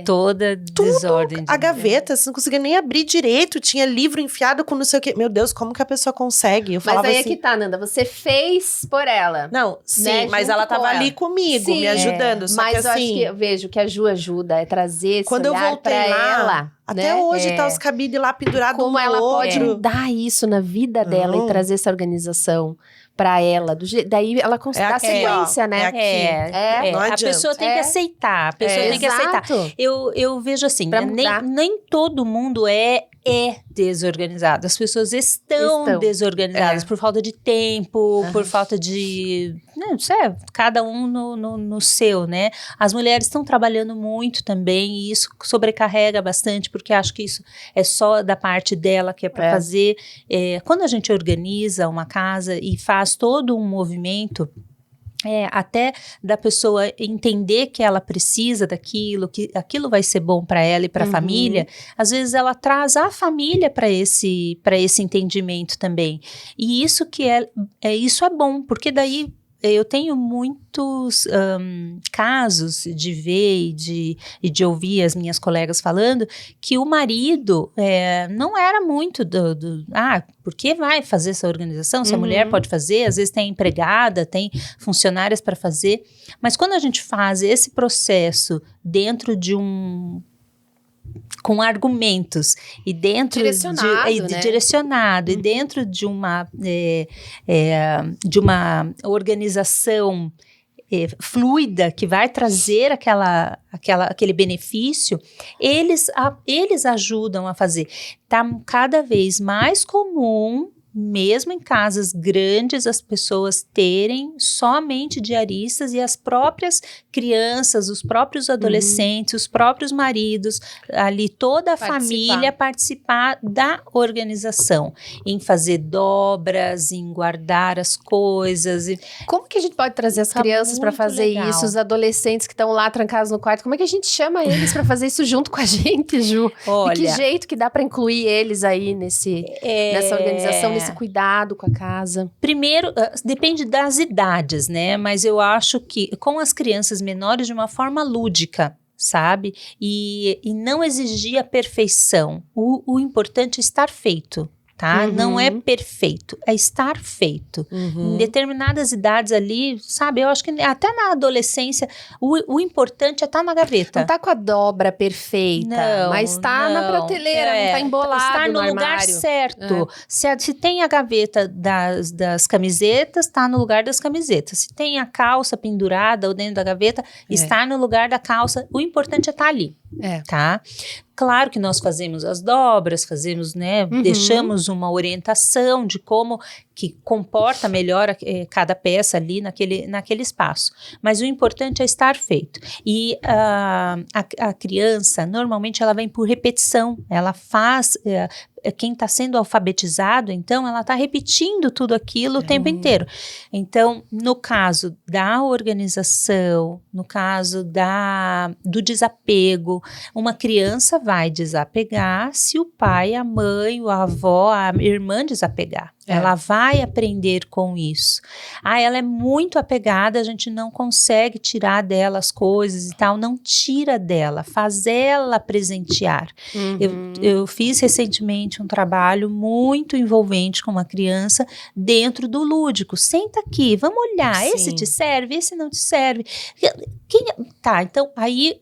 Toda desordem.
A gaveta, você não conseguia nem abrir direito, tinha livro enfiado com não sei o quê. Meu Deus, como que a pessoa consegue? Eu
Mas
falava
aí
assim,
é que tá, Nanda, você fez por ela.
não, sim,
né,
mas
junto
ela
com
tava
ela.
ali comigo,
Sim,
me ajudando. Só
mas
que
eu acho
assim,
que eu vejo que a Ju ajuda, é trazer esse
quando eu
olhar
voltei
pra
lá,
ela.
até
né?
hoje tá os cabides lá pendurados
Como
um
ela
no
pode
outro.
mudar isso na vida dela
Não.
e trazer essa organização pra ela. Daí ela
É
dá
aqui,
sequência,
ó,
né?
é aqui. Não
A
adianta.
pessoa tem que aceitar. A pessoa tem que aceitar.
Exato.
Eu vejo assim,
Pra
nem,
mudar.
nem todo mundo é desorganizado. As pessoas estão desorganizadas por falta de tempo, por falta de... Não sei, cada um no seu, né? As mulheres estão trabalhando muito também e isso sobrecarrega bastante, porque acho que isso é só da parte dela que é para fazer. Quando a gente organiza uma casa e faz todo um movimento, até da pessoa entender que ela precisa daquilo, que aquilo vai ser bom para ela e para a família, às vezes ela traz a família para esse entendimento também. E isso isso é bom, porque daí eu tenho muitos casos de ver e de ouvir as minhas colegas falando que o marido não era muito por que vai fazer essa organização? Se a mulher pode fazer, às vezes tem empregada, tem funcionárias para fazer. Mas quando a gente faz esse processo dentro de com argumentos e dentro direcionado e dentro de uma organização fluida que vai trazer aquele benefício, eles ajudam a fazer. Tá cada vez mais comum, mesmo em casas grandes, as pessoas terem somente diaristas e as próprias crianças, os próprios adolescentes, os próprios maridos, ali toda a família participar da organização, em fazer dobras, em guardar as coisas.
Como que a gente pode trazer as crianças para fazer isso, os adolescentes que estão lá trancados no quarto, como é que a gente chama eles para fazer isso junto com a gente, Ju?
Olha,
de que jeito que dá para incluir eles aí nessa organização, nesse cuidado com a casa?
Primeiro, depende das idades, né? Mas eu acho que com as crianças menores de uma forma lúdica, sabe? E não exigir a perfeição. O importante é estar feito. Tá? Não é perfeito, é estar feito. Em determinadas idades ali, sabe, eu acho que até na adolescência, o importante é estar na gaveta.
Não tá com a dobra perfeita, mas tá na prateleira, não tá embolado
estar no
armário.
lugar certo. Se tem a gaveta das camisetas, tá no lugar das camisetas. Se tem a calça pendurada ou dentro da gaveta, está no lugar da calça. O importante é estar ali, tá? Claro que nós fazemos as dobras, né, deixamos uma orientação de como que comporta melhor cada peça ali naquele espaço. Mas o importante é estar feito. E a criança, normalmente, ela vem por repetição, ela faz... quem está sendo alfabetizado, então, ela está repetindo tudo aquilo o tempo inteiro. Então, no caso da organização, no caso do desapego, uma criança vai desapegar se o pai, a mãe, o avó, a irmã desapegar. Ela vai aprender com isso. Ela é muito apegada, a gente não consegue tirar dela as coisas e tal. Não tira dela, faz ela presentear. Eu fiz recentemente um trabalho muito envolvente com uma criança dentro do lúdico. Senta aqui, vamos olhar.
Sim.
Esse te serve, esse não te serve. Tá, então aí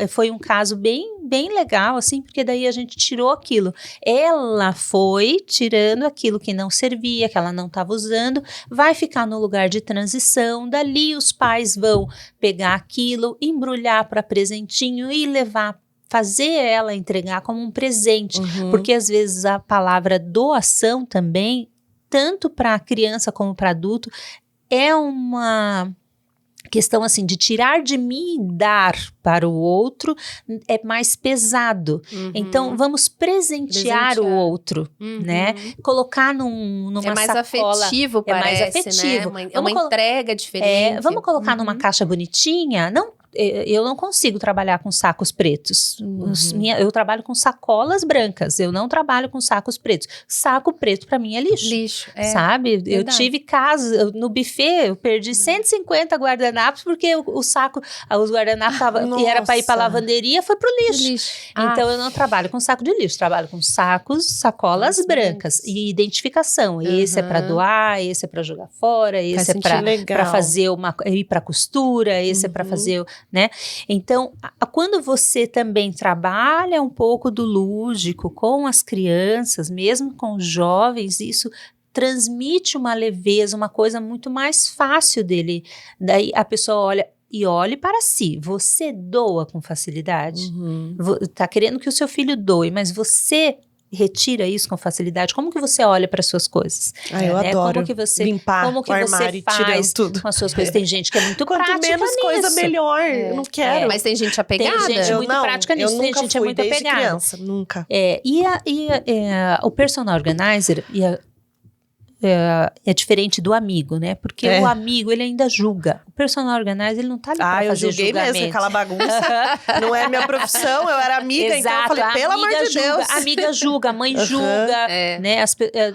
foi um caso bem legal, assim, porque daí a gente tirou aquilo. Ela foi tirando aquilo que não servia, que ela não estava usando, vai ficar no lugar de transição, dali os pais vão pegar aquilo, embrulhar para presentinho e levar, fazer ela entregar como um presente, porque às vezes a palavra doação também, tanto para criança como para adulto, é uma questão assim de tirar de mim e dar para o outro é mais pesado. Então vamos presentear o outro, né? Colocar numa
é mais
sacola,
afetivo, parece,
mais afetivo,
né? É uma entrega diferente.
Vamos colocar numa caixa bonitinha? Não, eu não consigo trabalhar com sacos pretos. Eu trabalho com sacolas brancas. Eu não trabalho com sacos pretos. Saco preto para mim é lixo. Sabe?
Verdade.
Eu tive casos no buffet, eu perdi 150 guardanapos porque os guardanapos e era para ir para lavanderia, foi pro lixo. Então eu não trabalho com saco de lixo, trabalho com sacolas brancas e identificação. Esse é para doar, esse é para jogar fora, esse é para fazer ir para costura, esse é para fazer, né? Então, quando você também trabalha um pouco do lúdico com as crianças, mesmo com os jovens, isso transmite uma leveza, uma coisa muito mais fácil dele. Daí a pessoa olhe para si. Você doa com facilidade? Tá querendo que o seu filho doe, mas você retira isso com facilidade? Como que você olha para as suas coisas?
Eu adoro
como que você,
limpar
como que
o
você
armário,
faz
tirando tudo.
com as suas coisas? Tem gente que é muito
Quanto
prática
menos
nisso.
coisa, melhor. Eu não quero.
Mas tem gente apegada.
Tem gente muito prática nisso.
Eu
Tem
nunca
gente
fui,
muito
desde
apegada.
criança, nunca.
O personal organizer é diferente do amigo, né? Porque o amigo, ele ainda julga. O personal organizer, ele não tá ali pra fazer
eu julguei
julgamento.
mesmo aquela bagunça. Não é minha profissão, eu era amiga, então eu falei, pelo amor de Deus.
A amiga julga, a mãe julga, né?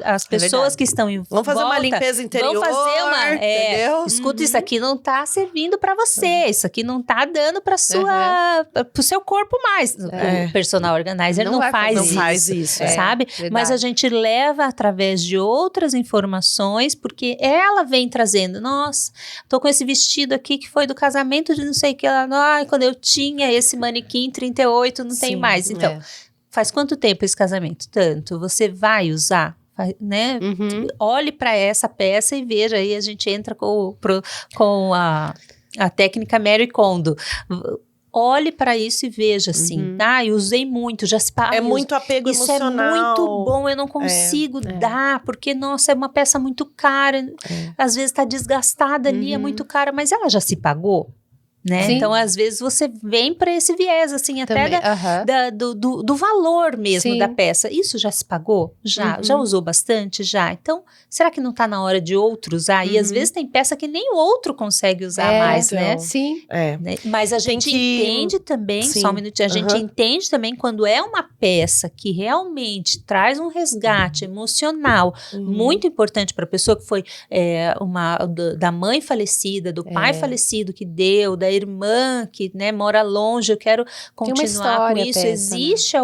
As pessoas que estão em
Vamos fazer uma limpeza interior,
vamos fazer
entendeu?
Escuta, isso aqui não tá servindo pra você, isso aqui não tá dando pro seu corpo mais. O personal organizer não faz isso. Sabe? Mas a gente leva através de outras informações, porque ela vem trazendo, nossa, tô com esse vestido aqui que foi do casamento de não sei o que lá, quando eu tinha esse manequim 38, não tem mais. Então, faz quanto tempo esse casamento? Tanto. Você vai usar? Né? Olhe para essa peça e veja, aí a gente entra com a técnica Marie Kondo. Olhe para isso e veja assim, eu usei muito, já se
É muito apego
isso
emocional.
é muito bom, eu não consigo dar, porque, nossa, é uma peça muito cara, às vezes tá desgastada ali, é muito cara, mas ela já se pagou, né?
Sim.
Então, às vezes, você vem para esse viés, assim, até do valor mesmo da peça. Isso já se pagou? Já usou bastante? Já. Então, será que não tá na hora de outro usar? E às vezes tem peça que nem o outro consegue usar mais,
então,
né?
Sim.
Né? Mas a gente entende também, só um minutinho, a gente entende também quando é uma peça que realmente traz um resgate emocional muito importante para a pessoa, que foi da mãe falecida, do pai falecido que deu, da irmã que, né, mora longe, eu quero continuar com isso. Existe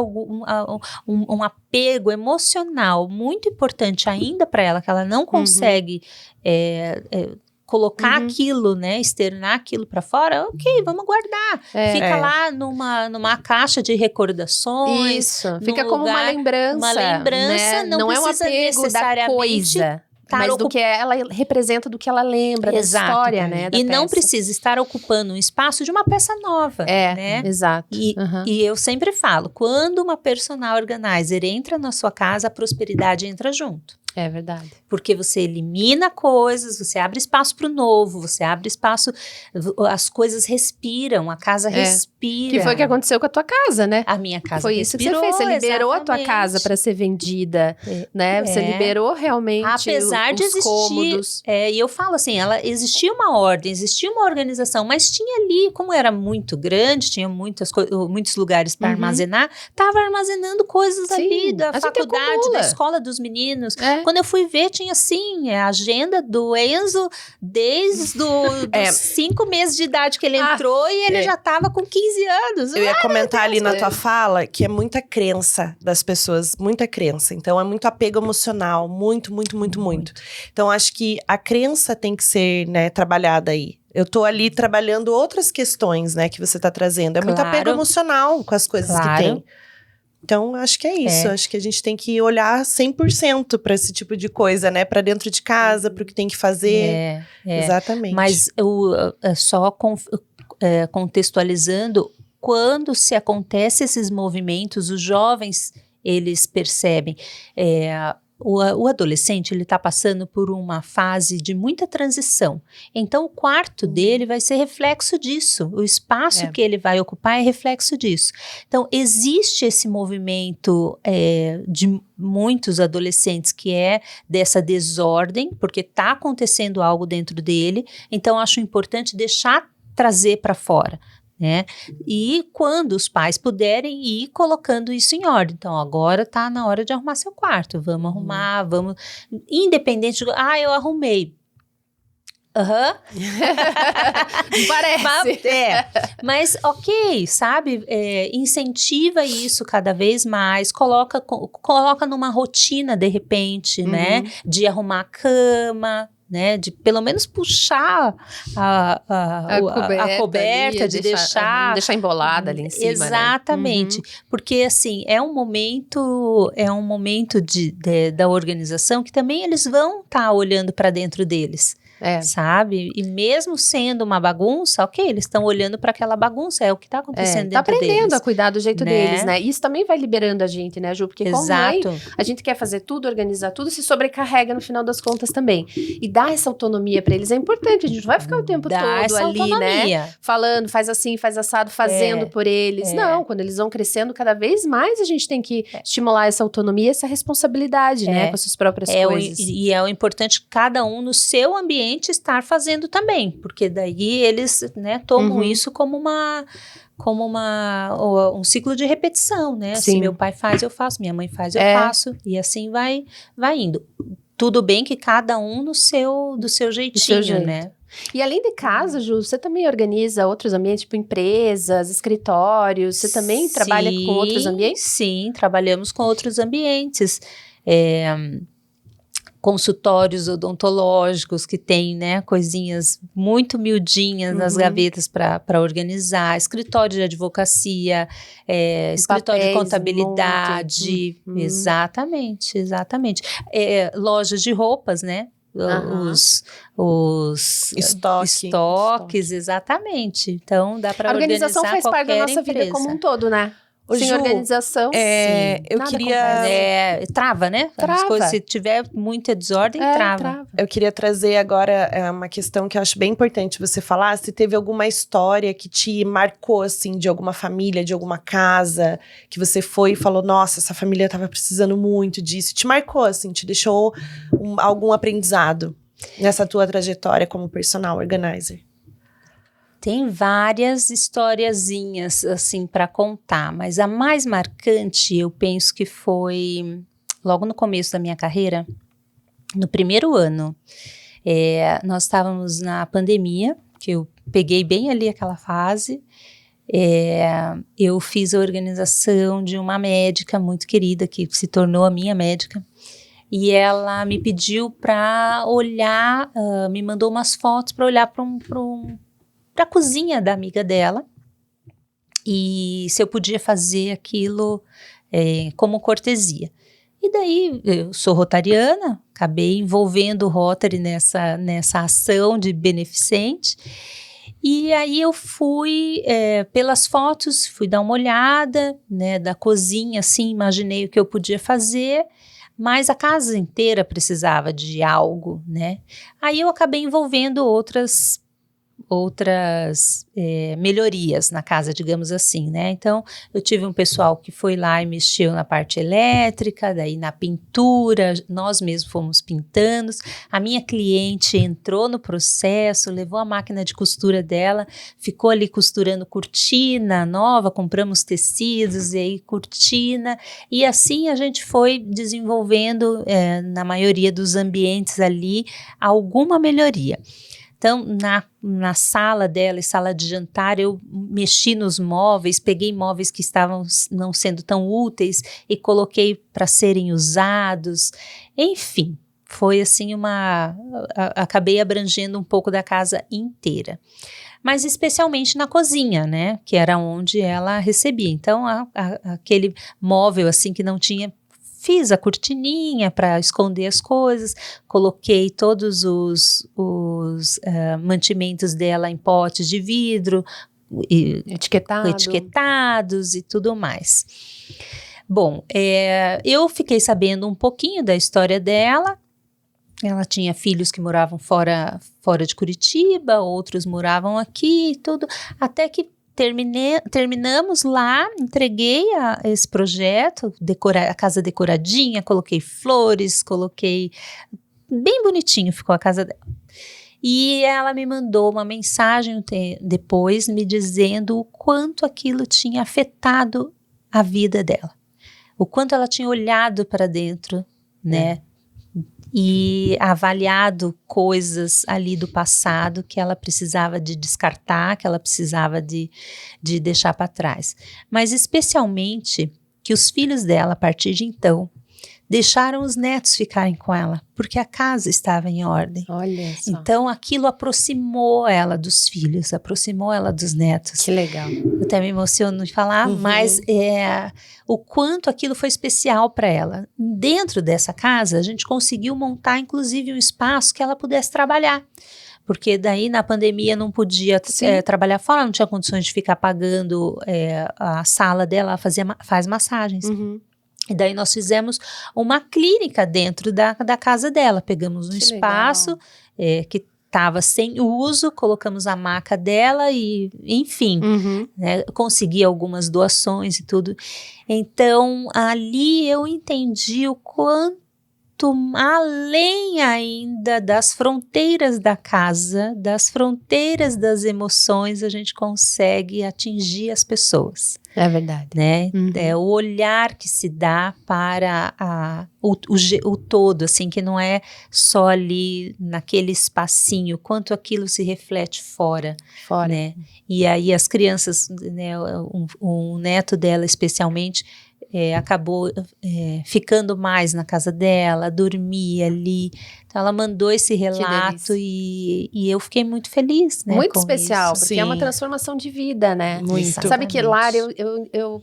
um apego emocional muito importante ainda para ela, que ela não consegue colocar aquilo, né, externar aquilo para fora. Ok, vamos guardar. Fica lá numa caixa de recordações.
Isso, fica como uma lembrança.
Uma lembrança,
né? Não é um apego da coisa, mas do que ela representa, do que ela lembra, da história, né? Da
E não
peça.
precisa estar ocupando um espaço de uma peça nova, né?
Exato.
E eu sempre falo, quando uma personal organizer entra na sua casa, a prosperidade entra junto.
É verdade.
Porque você elimina coisas, você abre espaço para o novo, você abre espaço, as coisas respiram, a casa respira.
Que foi o que aconteceu com a tua casa, né?
A minha casa
foi
respirou,
isso que você fez, você liberou
exatamente.
a tua casa para ser vendida, né? Você liberou realmente
apesar de existir,
cômodos.
E eu falo assim, existia uma ordem, existia uma organização, mas tinha ali, como era muito grande, tinha muitos lugares para armazenar, estava armazenando coisas ali da faculdade, da escola dos meninos, Quando eu fui ver, tinha assim, a agenda do Enzo desde dos 5 meses de idade que ele entrou e ele já tava com 15 anos.
Eu ia comentar ali na tua fala que é muita crença das pessoas, muita crença. Então, é muito apego emocional, muito. Então, acho que a crença tem que ser, né, trabalhada aí. Eu tô ali trabalhando outras questões, né, que você tá trazendo. É muito apego emocional com as coisas que tem. Então, acho que é isso. Acho que a gente tem que olhar 100% para esse tipo de coisa, né? Para dentro de casa, para o que tem que fazer. Exatamente.
Mas só contextualizando, quando se acontece esses movimentos, os jovens, eles percebem... O adolescente, ele está passando por uma fase de muita transição. Então, o quarto dele vai ser reflexo disso. O espaço que ele vai ocupar é reflexo disso. Então, existe esse movimento de muitos adolescentes que é dessa desordem, porque está acontecendo algo dentro dele. Então, acho importante trazer para fora. Né? E quando os pais puderem ir colocando isso em ordem. Então, agora tá na hora de arrumar seu quarto. Vamos arrumar, vamos... Independente de... eu arrumei.
Parece.
Mas ok, sabe? Incentiva isso cada vez mais. Coloca numa rotina, de repente, né? De arrumar a cama... Né, de pelo menos puxar a coberta, de deixar...
Não deixar embolada ali em cima,
exatamente, né? Porque assim, é um momento da organização que também eles vão estar olhando para dentro deles. Sabe? E mesmo sendo uma bagunça, ok, eles estão olhando para aquela bagunça, é o que está acontecendo dentro deles. Tá aprendendo
a cuidar do jeito deles, né? Isso também vai liberando a gente, né, Ju? Porque como mãe, a gente quer fazer tudo, organizar tudo, se sobrecarrega no final das contas também. E dar essa autonomia para eles é importante, a gente não vai ficar o tempo todo ali, autonomia, né? Falando, faz assim, faz assado, fazendo por eles. Não, quando eles vão crescendo cada vez mais, a gente tem que estimular essa autonomia, essa responsabilidade, né? Com as suas próprias coisas.
E é o importante cada um no seu ambiente estar fazendo também, porque daí eles, né, tomam isso como um ciclo de repetição, né? Se meu pai faz, eu faço, minha mãe faz, eu faço, e assim vai indo. Tudo bem que cada um do seu jeitinho, né?
E além de casa, Ju, você também organiza outros ambientes, tipo empresas, escritórios, você também trabalha com outros ambientes?
Sim, trabalhamos com outros ambientes. Consultórios odontológicos que tem, né, coisinhas muito miudinhas nas gavetas para organizar, escritório de advocacia, escritório de contabilidade, exatamente. Lojas de roupas, né, os estoques, exatamente. Então dá para organizar qualquer empresa. A organização faz parte da nossa vida como um
todo, né? Sem
Ju,
organização,
eu queria...
trava, né? As coisas, se tiver muita desordem, trava.
Eu queria trazer agora uma questão que eu acho bem importante você falar. Se teve alguma história que te marcou, assim, de alguma família, de alguma casa, que você foi e falou, nossa, essa família tava precisando muito disso. Te marcou, assim, te deixou algum aprendizado nessa tua trajetória como personal organizer?
Tem várias historiazinhas, assim, para contar, mas a mais marcante, eu penso que foi logo no começo da minha carreira, no primeiro ano. Nós estávamos na pandemia, que eu peguei bem ali aquela fase. Eu fiz a organização de uma médica muito querida, que se tornou a minha médica. E ela me pediu para olhar, me mandou umas fotos para olhar para a cozinha da amiga dela, e se eu podia fazer aquilo como cortesia. E daí, eu sou rotariana, acabei envolvendo o Rotary nessa ação de beneficente, e aí eu fui, pelas fotos, fui dar uma olhada, né, da cozinha, assim, imaginei o que eu podia fazer, mas a casa inteira precisava de algo, né? Aí eu acabei envolvendo outras melhorias na casa, digamos assim, né? Então, eu tive um pessoal que foi lá e mexeu na parte elétrica, daí na pintura, nós mesmos fomos pintando. A minha cliente entrou no processo, levou a máquina de costura dela, ficou ali costurando cortina nova, compramos tecidos e aí cortina, e assim a gente foi desenvolvendo, na maioria dos ambientes ali, alguma melhoria. Então, na sala dela e sala de jantar, eu mexi nos móveis, peguei móveis que estavam não sendo tão úteis e coloquei para serem usados. Enfim, foi assim acabei abrangendo um pouco da casa inteira. Mas especialmente na cozinha, né? Que era onde ela recebia. Então, aquele móvel assim que não tinha... Fiz a cortininha para esconder as coisas, coloquei todos os mantimentos dela em potes de vidro, etiquetados e tudo mais. Bom, eu fiquei sabendo um pouquinho da história dela. Ela tinha filhos que moravam fora de Curitiba, outros moravam aqui e tudo, até que terminamos lá, entreguei esse projeto, a casa decoradinha, coloquei flores, bem bonitinho ficou a casa dela. E ela me mandou uma mensagem depois me dizendo o quanto aquilo tinha afetado a vida dela, o quanto ela tinha olhado para dentro, né? E avaliado coisas ali do passado que ela precisava de descartar, que ela precisava de deixar para trás. Mas especialmente que os filhos dela, a partir de então, deixaram os netos ficarem com ela, porque a casa estava em ordem.
Olha só.
Então aquilo aproximou ela dos filhos, aproximou ela dos netos.
Que legal.
Eu até me emociono de falar, mas o quanto aquilo foi especial para ela. Dentro dessa casa, a gente conseguiu montar, inclusive, um espaço que ela pudesse trabalhar. Porque daí, na pandemia, não podia trabalhar fora, não tinha condições de ficar pagando a sala dela, ela faz massagens.
Uhum.
E daí nós fizemos uma clínica dentro da casa dela. Pegamos um espaço que estava sem uso, colocamos a maca dela e, enfim, né, consegui algumas doações e tudo. Então, ali eu entendi o quanto além ainda das fronteiras da casa, das fronteiras das emoções, a gente consegue atingir as pessoas.
É verdade.
Né? É o olhar que se dá para o todo, assim, que não é só ali naquele espacinho, quanto aquilo se reflete fora. Né? E aí as crianças, né, um neto dela especialmente, acabou ficando mais na casa dela, dormia ali. Então ela mandou esse relato e eu fiquei muito feliz, né?
Muito especial,
isso.
porque é uma transformação de vida, né?
Muito.
Sabe que lar,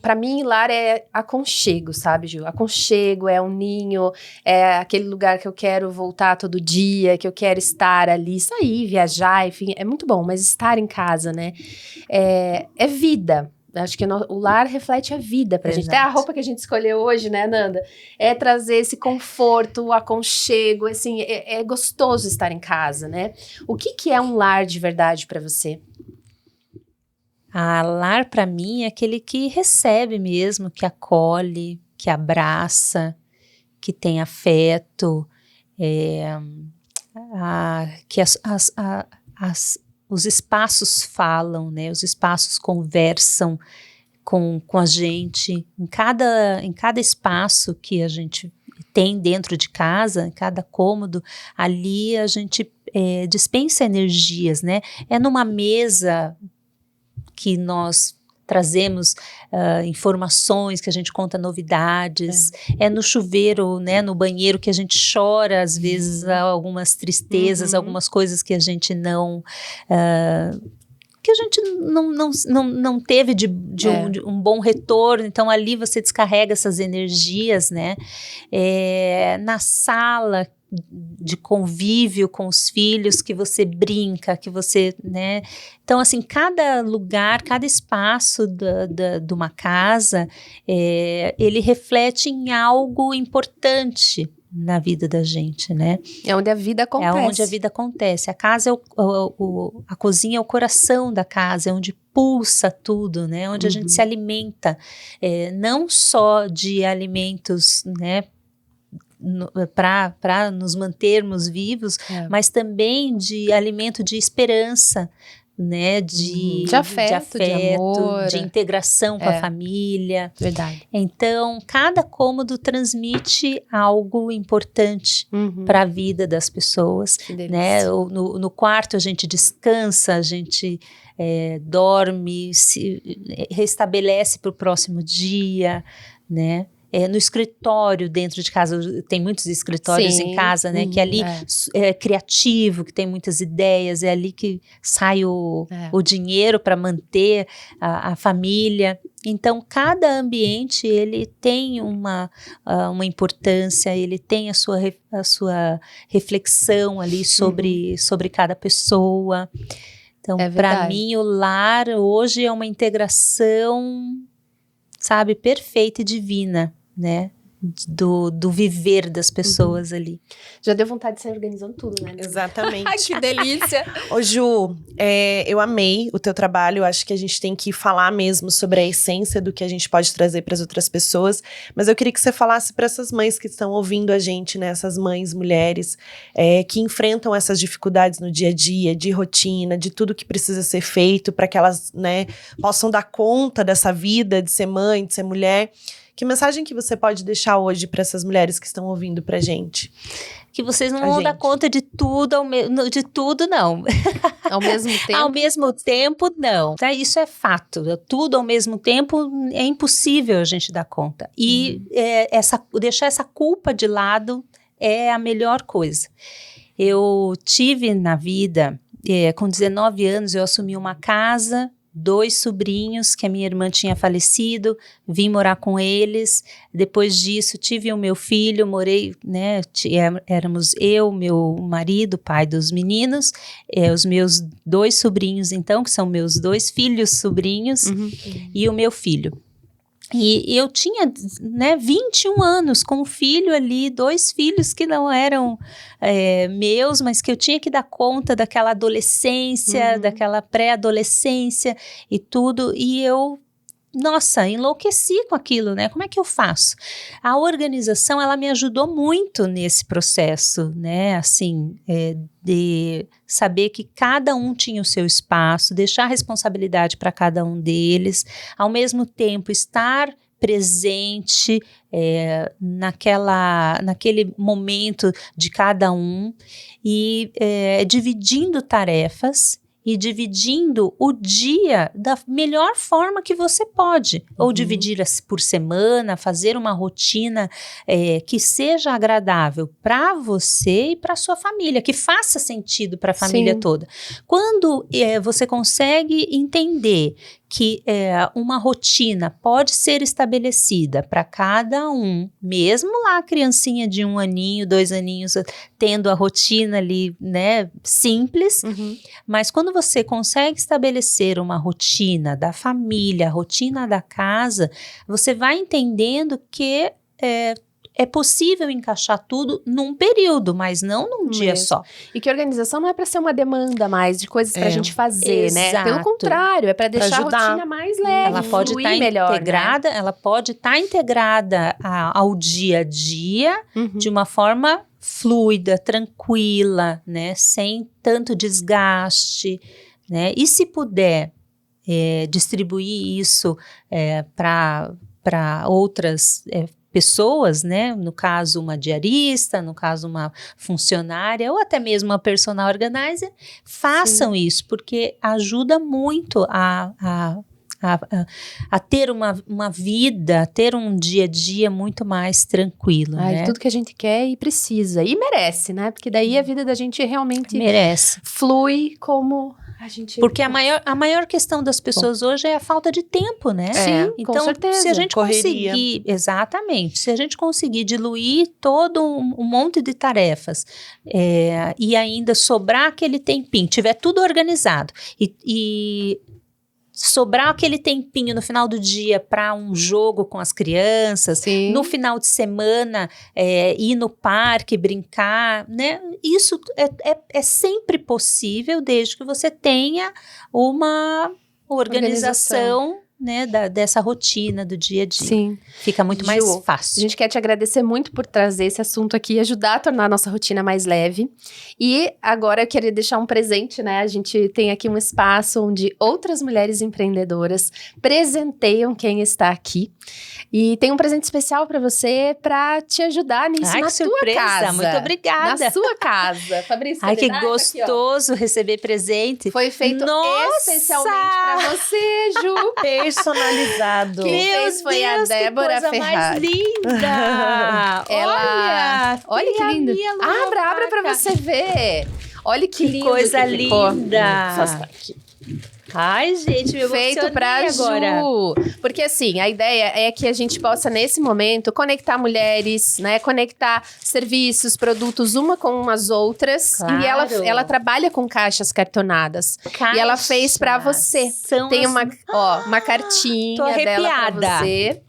pra mim, lar é aconchego, sabe, Ju? Aconchego, é um ninho, é aquele lugar que eu quero voltar todo dia, que eu quero estar ali, sair, viajar, enfim, é muito bom, mas estar em casa, né? É vida. Acho que o lar reflete a vida pra gente. Até a roupa que a gente escolheu hoje, né, Nanda? É trazer esse conforto, o aconchego, assim, é gostoso estar em casa, né? O que é um lar de verdade pra você?
Lar pra mim é aquele que recebe mesmo, que acolhe, que abraça, que tem afeto, que os espaços falam, né? Os espaços conversam com a gente. Em cada espaço que a gente tem dentro de casa, em cada cômodo, ali a gente dispensa energias, né? É numa mesa que nós trazemos informações, que a gente conta novidades, é no chuveiro, né, no banheiro que a gente chora, às vezes, algumas tristezas, algumas coisas que a gente não teve de um bom retorno, então ali você descarrega essas energias, né, na sala, de convívio com os filhos, que você brinca, que você, né? Então, assim, cada lugar, cada espaço de uma casa, ele reflete em algo importante na vida da gente, né?
É onde a vida acontece.
É onde a vida acontece. A casa a cozinha é o coração da casa, é onde pulsa tudo, né? Onde a gente se alimenta, não só de alimentos, né? Para nos mantermos vivos, mas também de alimento de esperança, né, de afeto,
de amor,
de integração com a família.
Verdade.
Então, cada cômodo transmite algo importante para a vida das pessoas, né? No quarto a gente descansa, a gente dorme, se restabelece para o próximo dia, né? No escritório dentro de casa, tem muitos escritórios em casa, né? Que ali é criativo, que tem muitas ideias, é ali que sai o dinheiro para manter a família. Então, cada ambiente, ele tem uma importância, ele tem a sua reflexão ali sobre cada pessoa. Então, para mim, o lar hoje é uma integração, sabe, perfeita e divina, né? Do viver das pessoas ali.
Já deu vontade de sair organizando tudo, né?
Exatamente.
Ai, que delícia!
Ô Ju, eu amei o teu trabalho, acho que a gente tem que falar mesmo sobre a essência do que a gente pode trazer para as outras pessoas, mas eu queria que você falasse para essas mães que estão ouvindo a gente, né? Essas mães, mulheres, que enfrentam essas dificuldades no dia a dia, de rotina, de tudo que precisa ser feito para que elas, né, possam dar conta dessa vida de ser mãe, de ser mulher. Que mensagem que você pode deixar hoje para essas mulheres que estão ouvindo pra gente?
Que vocês não vão dar conta de tudo, de tudo, não.
Ao mesmo tempo?
Ao mesmo tempo, não. Tá? Isso é fato. Tudo ao mesmo tempo é impossível a gente dar conta. E deixar essa culpa de lado é a melhor coisa. Eu tive na vida, com 19 anos, eu assumi uma casa, 2 sobrinhos, que a minha irmã tinha falecido, vim morar com eles. Depois disso, tive o meu filho, morei, né, éramos eu, meu marido, pai dos meninos, os meus 2 sobrinhos, então, que são meus 2 filhos sobrinhos, e o meu filho. E eu tinha, né, 21 anos com um filho ali, 2 filhos que não eram meus, mas que eu tinha que dar conta daquela adolescência, daquela pré-adolescência e tudo. E eu, nossa, enlouqueci com aquilo, né? Como é que eu faço? A organização, ela me ajudou muito nesse processo, né? Assim, de saber que cada um tinha o seu espaço, deixar a responsabilidade para cada um deles, ao mesmo tempo estar presente naquele momento de cada um e dividindo tarefas e dividindo o dia da melhor forma que você pode. Ou dividir por semana, fazer uma rotina que seja agradável para você e para sua família, que faça sentido para a família toda. Quando você consegue entender que uma rotina pode ser estabelecida para cada um, mesmo lá a criancinha de 1 aninho, 2 aninhos, tendo a rotina ali, né, simples, mas quando você consegue estabelecer uma rotina da família, a rotina da casa, você vai entendendo que é possível encaixar tudo num período, mas não num dia só.
E que organização não é para ser uma demanda mais de coisas pra gente fazer, né? Pelo contrário, é para deixar a rotina mais leve,
ela pode estar integrada, né? Ela pode estar integrada ao dia a dia de uma forma fluida, tranquila, né? Sem tanto desgaste, né? E se puder distribuir isso para outras pessoas, né? No caso, uma diarista, no caso, uma funcionária, ou até mesmo uma personal organizer, façam isso, porque ajuda muito a ter uma vida, a ter um dia a dia muito mais tranquilo, né?
Tudo que a gente quer e precisa, e merece, né? Porque daí a vida da gente realmente
merece,
flui como
Porque a maior questão das pessoas hoje é a falta de tempo, né?
Sim,
então,
com certeza.
se a gente
Correria.
conseguir, exatamente, se a gente conseguir diluir todo um monte de tarefas e ainda sobrar aquele tempinho, tiver tudo organizado e sobrar aquele tempinho no final do dia para um jogo com as crianças,
Sim.
no final de semana ir no parque, brincar, né? Isso é sempre possível desde que você tenha uma organização. Né, dessa rotina do dia a dia.
Sim.
Fica muito mais
Ju,
fácil.
A gente quer te agradecer muito por trazer esse assunto aqui e ajudar a tornar a nossa rotina mais leve. E agora eu queria deixar um presente, né? A gente tem aqui um espaço onde outras mulheres empreendedoras presenteiam quem está aqui. E tem um presente especial para você, para te ajudar nisso na
que
tua
surpresa!
casa.
Muito obrigada!
Na sua casa. Fabrício,
Ai, que
aqui, ó.
gostoso receber presente.
Foi feito
Nossa!
especialmente para você, Ju.
Personalizado.
Quem fez foi a Débora
que coisa
Ferrari.
mais linda!
Olha que lindo. Abra pra você ver. Olha que lindo.
Coisa
que ficou.
linda!
Só está aqui.
Ai, gente, me
Feito pra
agora.
Ju. Porque assim, a ideia é que a gente possa, nesse momento, conectar mulheres, né? Conectar serviços, produtos, uma com as outras.
Claro.
E ela trabalha com caixas cartonadas. E ela fez pra você.
São
Tem
as-
uma cartinha
Tô
dela pra
arrepiada.
você.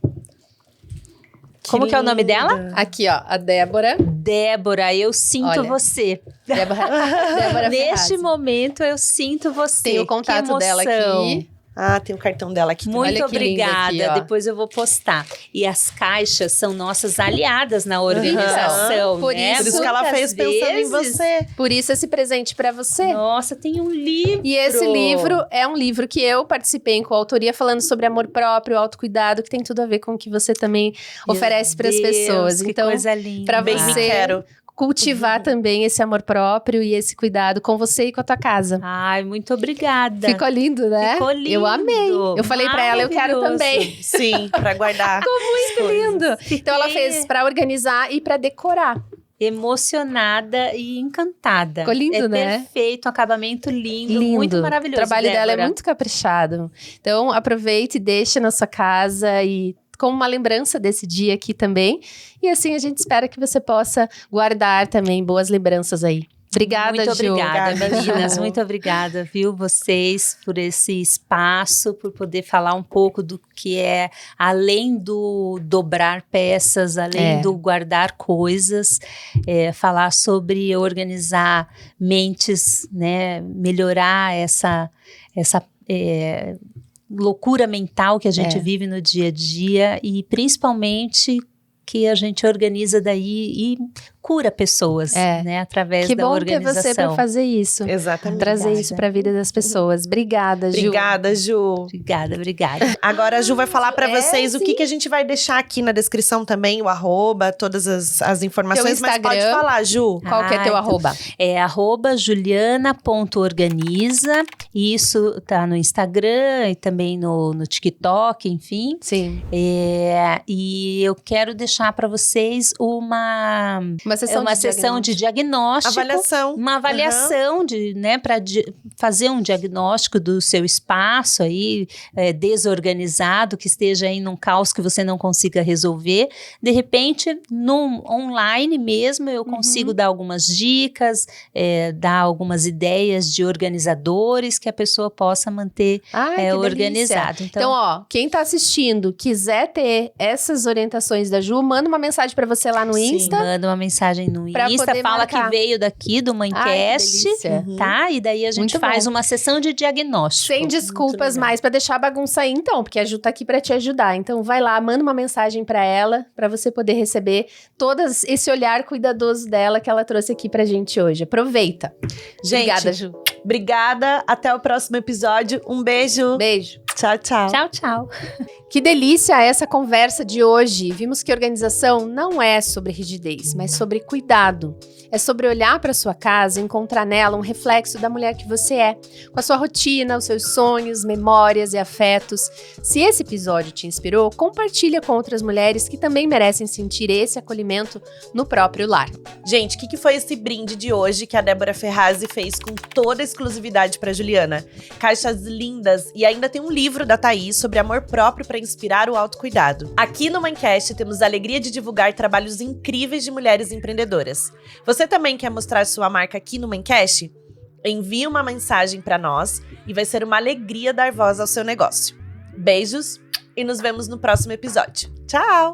Como que é o nome dela?
Aqui, ó, a Débora.
Débora, eu sinto
Olha.
você.
Débora
Neste
Ferraz.
momento eu sinto você.
Tem o contato
Que
dela
emoção.
aqui.
Ah, tem o cartão dela aqui.
Muito
Olha que lindo
obrigada.
aqui, ó.
Depois eu vou postar. E as caixas são nossas aliadas na organização,
Por
né?
isso
Por isso que ela fez
Muitas
pensando em
vezes-
você.
Por isso esse presente pra você.
Nossa, tem um livro.
E esse livro é um livro que eu participei em coautoria falando sobre amor próprio, autocuidado, que tem tudo a ver com o que você também
Meu
oferece para as
Deus,
pessoas.
que
Então,
coisa linda.
pra
Bem me
você-
quero.
cultivar também esse amor próprio e esse cuidado com você e com a tua casa.
Ai, muito obrigada.
Ficou lindo, né?
Ficou lindo.
Eu amei. Eu falei pra ela, eu quero
Maravilhoso.
também.
Sim, pra guardar.
Muito lindo. Então ela
Fiquei
fez pra organizar e pra decorar.
Emocionada e encantada.
Ficou lindo, né?
Perfeito, um acabamento lindo,
Lindo.
muito maravilhoso.
O trabalho dela é
Débora.
muito caprichado. Então, aproveite e deixe na sua casa e como uma lembrança desse dia aqui também. E assim, a gente espera que você possa guardar também boas lembranças aí. Obrigada,
Muito
Ju.
obrigada,
Obrigada,
meninas.
Ju.
Muito obrigada, viu, vocês, por esse espaço, por poder falar um pouco do que é, além do dobrar peças, além do guardar coisas, falar sobre organizar mentes, né, melhorar essa loucura mental que a gente vive no dia a dia e principalmente que a gente organiza daí e cura pessoas, né, através
Que
da
bom ter
organização.
você para fazer isso.
Exatamente.
Trazer
Obrigada.
isso para a vida das pessoas. Obrigada, Ju.
Obrigada, Ju.
Obrigada.
Agora a Ju vai falar pra vocês o
sim.
que a gente vai deixar aqui na descrição também, o @, todas as informações, mas pode
Instagram.
falar, Ju.
Qual que é teu
então,
arroba?
É @juliana.organiza, e isso tá no Instagram e também no TikTok, enfim.
Sim.
E eu quero deixar para vocês uma sessão de diagnóstico.
Avaliação.
Uma avaliação para fazer um diagnóstico do seu espaço aí, desorganizado, que esteja aí num caos que você não consiga resolver. De repente, no online mesmo, eu consigo dar algumas dicas, dar algumas ideias de organizadores que a pessoa possa manter
Ai, que delícia.
organizado.
Então, ó, quem tá assistindo, quiser ter essas orientações da Ju, manda uma mensagem pra você lá no
Sim.
Insta.
Manda uma mensagem no
Pra
Insta,
poder
fala
marcar.
que veio daqui do
Ai, que
Mãecast,
delícia.
tá? E daí a gente
Muito
faz
bom.
uma sessão de diagnóstico.
Sem desculpas
legal.
mais pra deixar a bagunça aí, então, porque a Ju tá aqui pra te ajudar. Então, vai lá, manda uma mensagem pra ela, pra você poder receber todo esse olhar cuidadoso dela que ela trouxe aqui pra gente hoje. Aproveita.
Gente,
Obrigada, Ju.
obrigada. Até o próximo episódio. Um beijo.
Beijo.
Tchau, tchau.
Tchau, tchau.
Que delícia essa conversa de hoje. Vimos que organização não é sobre rigidez, mas sobre cuidado. É sobre olhar para sua casa e encontrar nela um reflexo da mulher que você é, com a sua rotina, os seus sonhos, memórias e afetos. Se esse episódio te inspirou, compartilha com outras mulheres que também merecem sentir esse acolhimento no próprio lar.
Gente, o que foi esse brinde de hoje que a Débora Ferrazzi fez com toda a exclusividade para Juliana? Caixas lindas e ainda tem um livro da Thaís sobre amor próprio para inspirar o autocuidado. Aqui no Mindcast temos a alegria de divulgar trabalhos incríveis de mulheres empreendedoras. Você também quer mostrar sua marca aqui no Mindcast? Envie uma mensagem para nós e vai ser uma alegria dar voz ao seu negócio. Beijos e nos vemos no próximo episódio. Tchau!